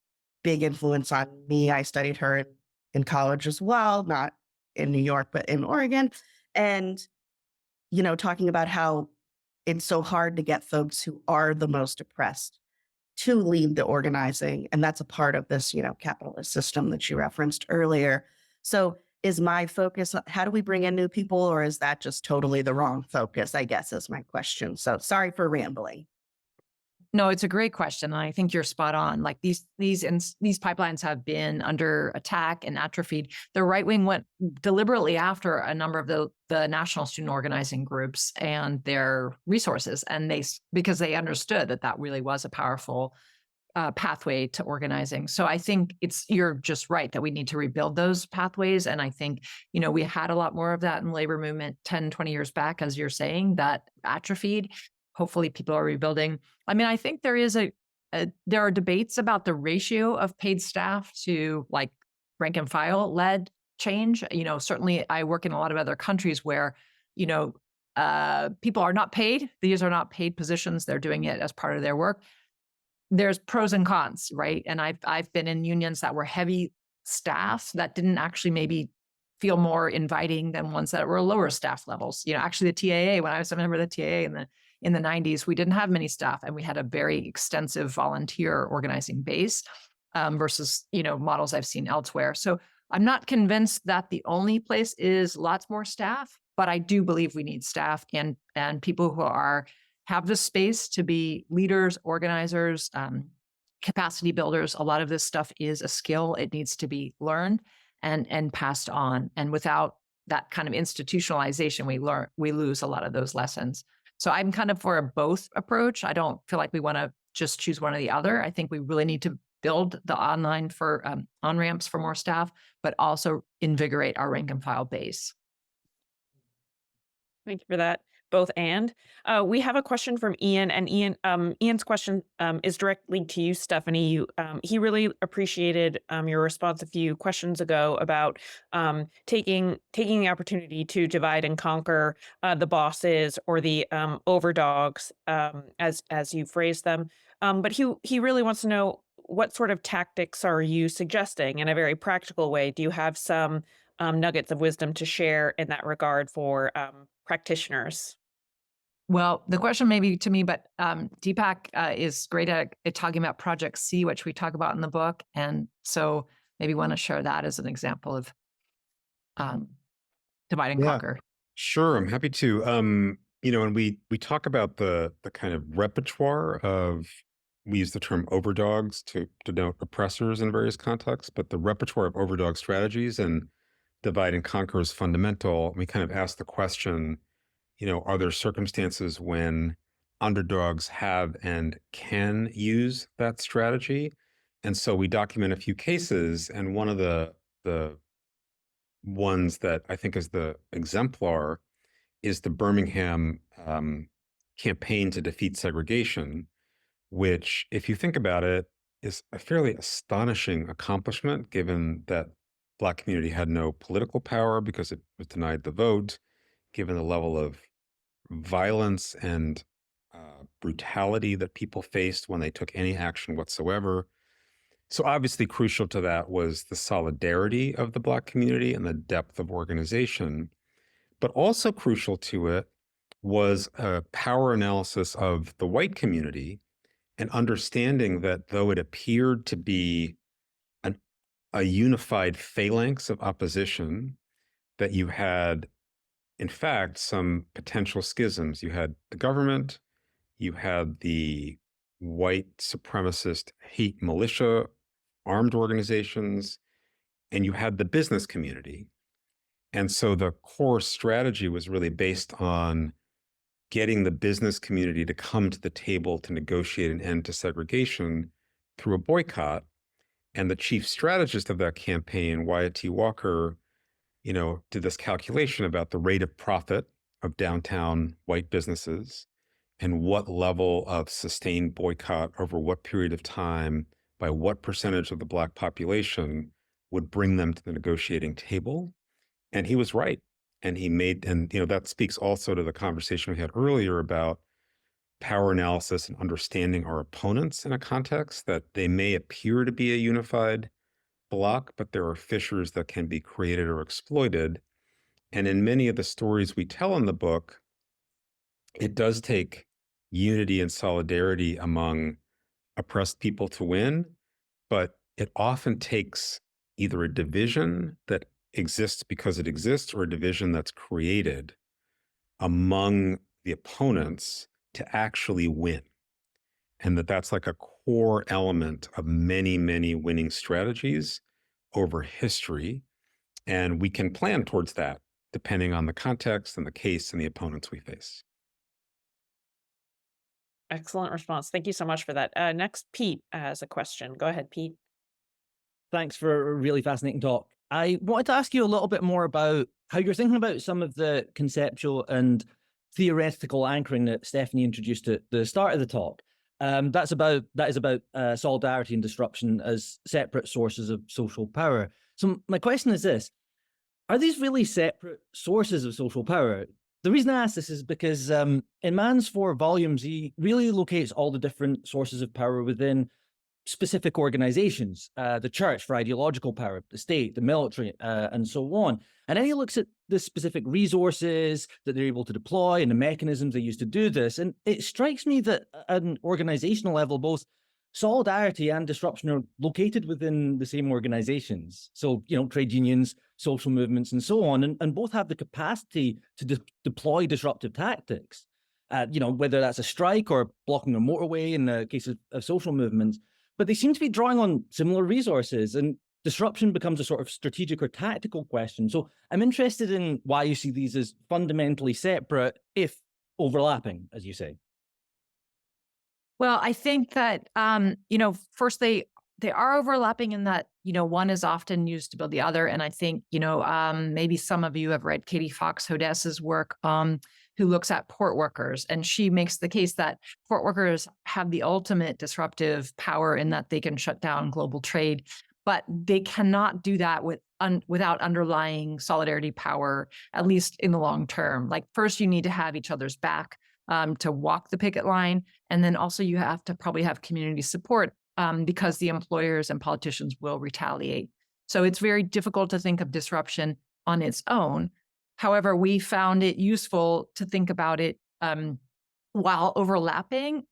big influence on me. I studied her in college as well, not in New York, but in Oregon. And, talking about how it's so hard to get folks who are the most oppressed to lead the organizing. And that's a part of this, capitalist system that you referenced earlier. So is my focus, how do we bring in new people, or is that just totally the wrong focus, I guess is my question. So sorry for rambling. No, it's a great question. And I think you're spot on. Like these pipelines have been under attack and atrophied. The right wing went deliberately after a number of the national student organizing groups and their resources. And because they understood that really was a powerful pathway to organizing. So I think you're just right that we need to rebuild those pathways. And I think, we had a lot more of that in labor movement 10, 20 years back, as you're saying, that atrophied. Hopefully people are rebuilding. I mean, I think there is there are debates about the ratio of paid staff to like rank and file led change. Certainly I work in a lot of other countries where, people are not paid. These are not paid positions. They're doing it as part of their work. There's pros and cons, right? And I've been in unions that were heavy staff that didn't actually maybe feel more inviting than ones that were lower staff levels. Actually the TAA, when I was a member of the TAA in the 90s, we didn't have many staff, and we had a very extensive volunteer organizing base versus, models I've seen elsewhere. So I'm not convinced that the only place is lots more staff, but I do believe we need staff and people who have the space to be leaders, organizers, capacity builders. A lot of this stuff is a skill. It needs to be learned and passed on. And without that kind of institutionalization, we lose a lot of those lessons. So I'm kind of for a both approach. I don't feel like we want to just choose one or the other. I think we really need to build the online for on-ramps for more staff, but also invigorate our rank and file base. Thank you for that. Both and. We have a question from Ian, and Ian's question is directly to you, Stephanie. He really appreciated your response a few questions ago about taking the opportunity to divide and conquer the bosses or the overdogs, as you phrased them. But he really wants to know, what sort of tactics are you suggesting in a very practical way? Do you have some nuggets of wisdom to share in that regard for practitioners? Well, the question may be to me, but Deepak is great at talking about Project C, which we talk about in the book. And so maybe want to share that as an example of divide and conquer. Sure, I'm happy to. And we talk about the kind of repertoire of, we use the term overdogs to denote oppressors in various contexts, but the repertoire of overdog strategies. And divide and conquer is fundamental, we kind of ask the question, are there circumstances when underdogs have and can use that strategy? And so we document a few cases, and one of the ones that I think is the exemplar is the Birmingham campaign to defeat segregation, which, if you think about it, is a fairly astonishing accomplishment, given that Black community had no political power because it was denied the vote, given the level of violence and brutality that people faced when they took any action whatsoever. So obviously crucial to that was the solidarity of the Black community and the depth of organization. But also crucial to it was a power analysis of the white community and understanding that though it appeared to be a unified phalanx of opposition, that you had, in fact, some potential schisms. You had the government, you had the white supremacist hate militia, armed organizations, and you had the business community. And so the core strategy was really based on getting the business community to come to the table to negotiate an end to segregation through a boycott. And the chief strategist of that campaign, Wyatt T. Walker, did this calculation about the rate of profit of downtown white businesses and what level of sustained boycott over what period of time by what percentage of the Black population would bring them to the negotiating table. And he was right. And that speaks also to the conversation we had earlier about power analysis and understanding our opponents in a context that they may appear to be a unified block, but there are fissures that can be created or exploited. And in many of the stories we tell in the book, it does take unity and solidarity among oppressed people to win, but it often takes either a division that exists because it exists or a division that's created among the opponents to actually win. And that's like a core element of many, many winning strategies over history. And we can plan towards that depending on the context and the case and the opponents we face. Excellent response. Thank you so much for that. Next, Pete has a question. Go ahead, Pete. Thanks for a really fascinating talk. I wanted to ask you a little bit more about how you're thinking about some of the conceptual and theoretical anchoring that Stephanie introduced at the start of the talk. That is about solidarity and disruption as separate sources of social power. So my question is this: are these really separate sources of social power? The reason I ask this is because in Mann's 4 volumes, he really locates all the different sources of power within specific organizations, the church for ideological power, the state, the military, and so on. And then he looks at the specific resources that they're able to deploy and the mechanisms they use to do this. And it strikes me that at an organizational level, both solidarity and disruption are located within the same organizations. So, trade unions, social movements, and so on, and both have the capacity to deploy disruptive tactics, whether that's a strike or blocking a motorway in the case of social movements. But they seem to be drawing on similar resources, and disruption becomes a sort of strategic or tactical question. So I'm interested in why you see these as fundamentally separate, if overlapping, as you say. Well, I think that, first they are overlapping in that, one is often used to build the other. And I think, maybe some of you have read Katie Fox Hodess's work, who looks at port workers. And she makes the case that port workers have the ultimate disruptive power in that they can shut down global trade, but they cannot do that without underlying solidarity power, at least in the long term. Like, first, you need to have each other's back to walk the picket line. And then also you have to probably have community support because the employers and politicians will retaliate. So it's very difficult to think of disruption on its own. However, we found it useful to think about it while overlapping.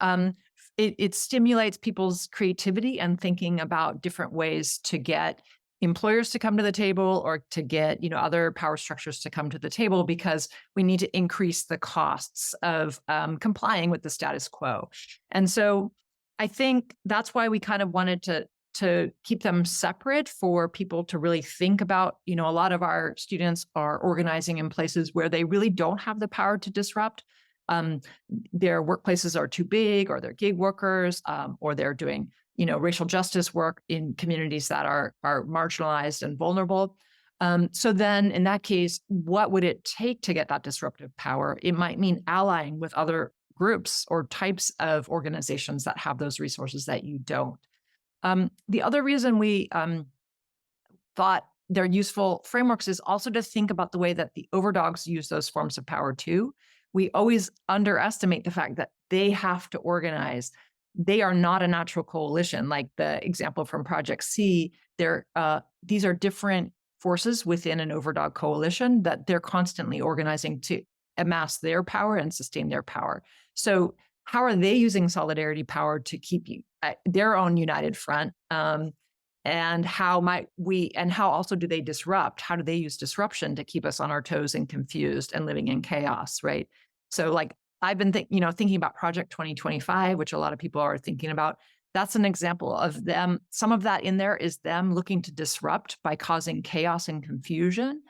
It stimulates people's creativity and thinking about different ways to get employers to come to the table or to get other power structures to come to the table, because we need to increase the costs of complying with the status quo. And so I think that's why we kind of wanted to to keep them separate for people to really think about. A lot of our students are organizing in places where they really don't have the power to disrupt. Their workplaces are too big, or they're gig workers, or they're doing, racial justice work in communities that are marginalized and vulnerable. So then in that case, what would it take to get that disruptive power? It might mean allying with other groups or types of organizations that have those resources that you don't. The other reason we thought they're useful frameworks is also to think about the way that the overdogs use those forms of power too. We always underestimate the fact that they have to organize. They are not a natural coalition. Like the example from Project C, these are different forces within an overdog coalition that they're constantly organizing to amass their power and sustain their power. So how are they using solidarity power to keep their own united front? And how also do they disrupt? How do they use disruption to keep us on our toes and confused and living in chaos, right? So like I've been thinking about Project 2025, which a lot of people are thinking about. That's an example of them. Some of that in there is them looking to disrupt by causing chaos and confusion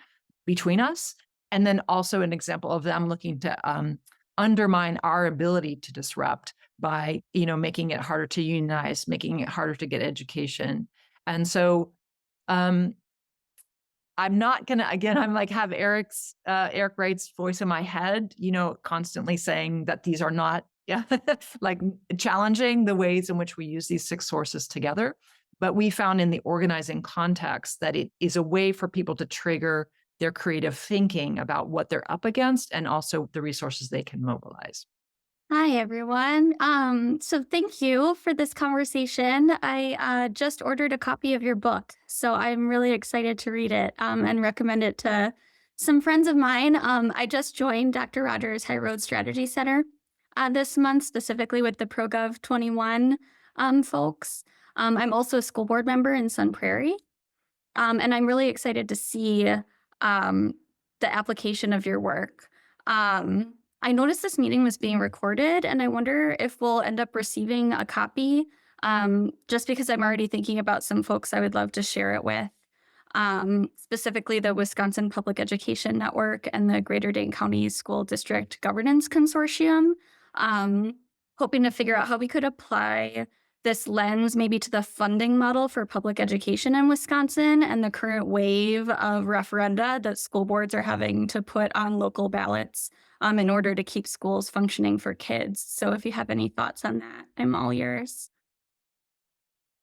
between us. And then also an example of them looking to undermine our ability to disrupt by, making it harder to unionize, making it harder to get education. And so I'm not gonna, again, I'm like have Eric Wright's voice in my head, constantly saying that these are not like challenging the ways in which we use these 6 sources together. But we found in the organizing context that it is a way for people to trigger their creative thinking about what they're up against and also the resources they can mobilize. Hi, everyone. So thank you for this conversation. I just ordered a copy of your book, so I'm really excited to read it and recommend it to some friends of mine. I just joined Dr. Rogers' High Road Strategy Center this month, specifically with the ProGov 21 folks. I'm also a school board member in Sun Prairie, and I'm really excited to see the application of your work. I noticed this meeting was being recorded, and I wonder if we'll end up receiving a copy, just because I'm already thinking about some folks I would love to share it with, specifically the Wisconsin Public Education Network and the Greater Dane County School District Governance Consortium, hoping to figure out how we could apply this lens maybe to the funding model for public education in Wisconsin and the current wave of referenda that school boards are having to put on local ballots in order to keep schools functioning for kids. So if you have any thoughts on that, I'm all yours.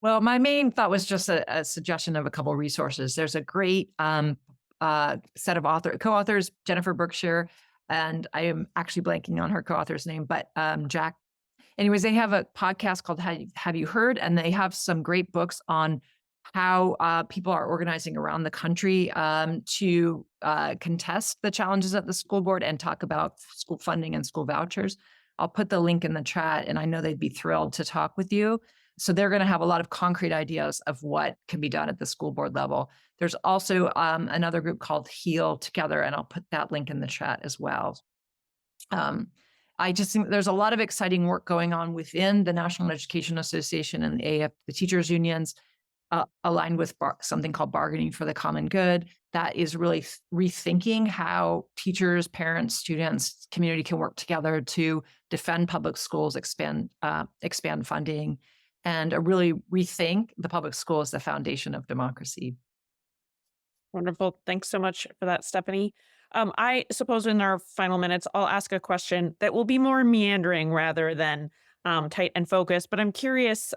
Well, my main thought was just a suggestion of a couple of resources. There's a great set of co-authors, Jennifer Berkshire, and I am actually blanking on her co-author's name, but Jack. Anyways, they have a podcast called Have You Heard? And they have some great books on how people are organizing around the country to contest the challenges at the school board and talk about school funding and school vouchers. I'll put the link in the chat, and I know they'd be thrilled to talk with you. So they're going to have a lot of concrete ideas of what can be done at the school board level. There's also another group called Heal Together, and I'll put that link in the chat as well. I just think there's a lot of exciting work going on within the National Education Association and the AF, the teachers unions, aligned with something called Bargaining for the Common Good. That is really rethinking how teachers, parents, students, community can work together to defend public schools, expand funding, and really rethink the public school as the foundation of democracy. Wonderful. Thanks so much for that, Stephanie. I suppose in our final minutes, I'll ask a question that will be more meandering rather than tight and focused. But I'm curious,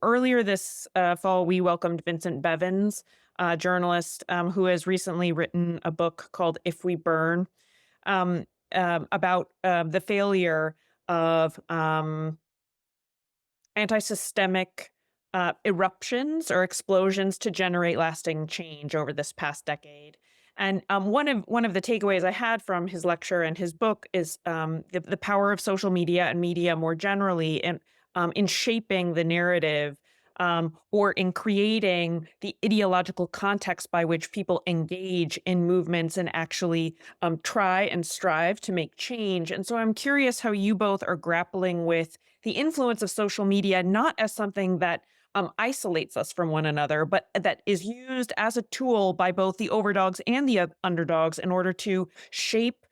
earlier this fall, we welcomed Vincent Bevins, a journalist who has recently written a book called If We Burn, about the failure of anti-systemic eruptions or explosions to generate lasting change over this past decade. And one of the takeaways I had from his lecture and his book is the power of social media and media more generally in shaping the narrative or in creating the ideological context by which people engage in movements and actually try and strive to make change. And so I'm curious how you both are grappling with the influence of social media, not as something that isolates us from one another, but that is used as a tool by both the overdogs and the underdogs in order to shape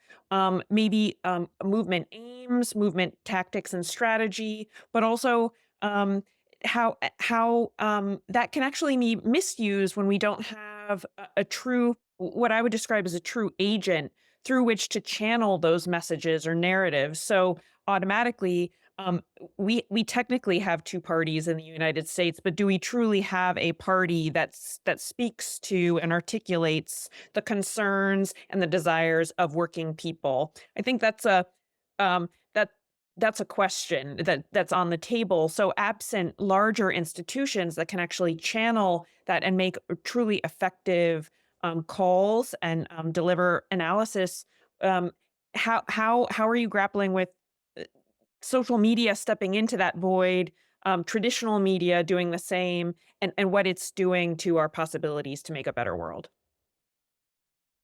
maybe movement aims, movement tactics and strategy, but also how that can actually be misused when we don't have a true, what I would describe as a true agent through which to channel those messages or narratives. So automatically, we technically have two parties in the United States, but do we truly have a party that speaks to and articulates the concerns and the desires of working people? I think that's a that's a question that's on the table. So absent larger institutions that can actually channel that and make truly effective calls and deliver analysis, how are you grappling with social media stepping into that void, traditional media doing the same, and what it's doing to our possibilities to make a better world?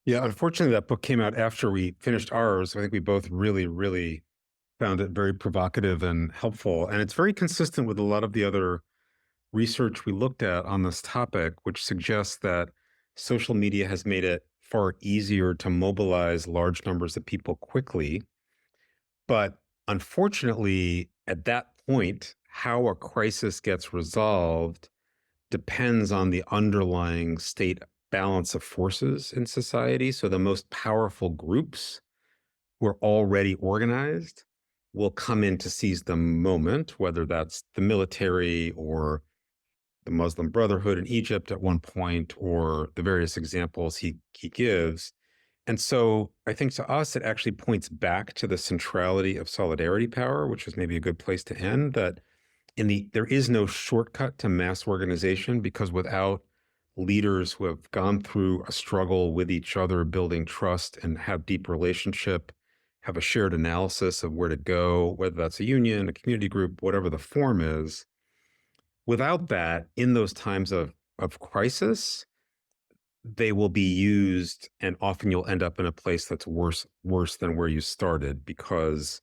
Yeah, unfortunately, that book came out after we finished ours. I think we both really, really found it very provocative and helpful. And it's very consistent with a lot of the other research we looked at on this topic, which suggests that social media has made it far easier to mobilize large numbers of people quickly. But unfortunately, at that point, how a crisis gets resolved depends on the underlying state balance of forces in society. So the most powerful groups who are already organized will come in to seize the moment, whether that's the military or the Muslim Brotherhood in Egypt at one point, or the various examples he gives. And so I think to us, it actually points back to the centrality of solidarity power, which is maybe a good place to end, that there is no shortcut to mass organization, because without leaders who have gone through a struggle with each other, building trust and have deep relationship, have a shared analysis of where to go, whether that's a union, a community group, whatever the form is. Without that, in those times of crisis, they will be used, and often you'll end up in a place that's worse than where you started, because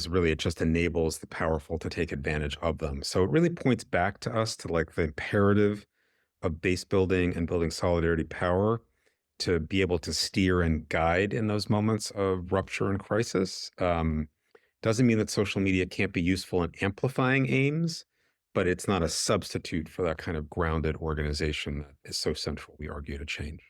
really it just enables the powerful to take advantage of them. So it really points back to us to like the imperative of base building and building solidarity power to be able to steer and guide in those moments of rupture and crisis. Doesn't mean that social media can't be useful in amplifying aims, but it's not a substitute for that kind of grounded organization that is so central, we argue, to change.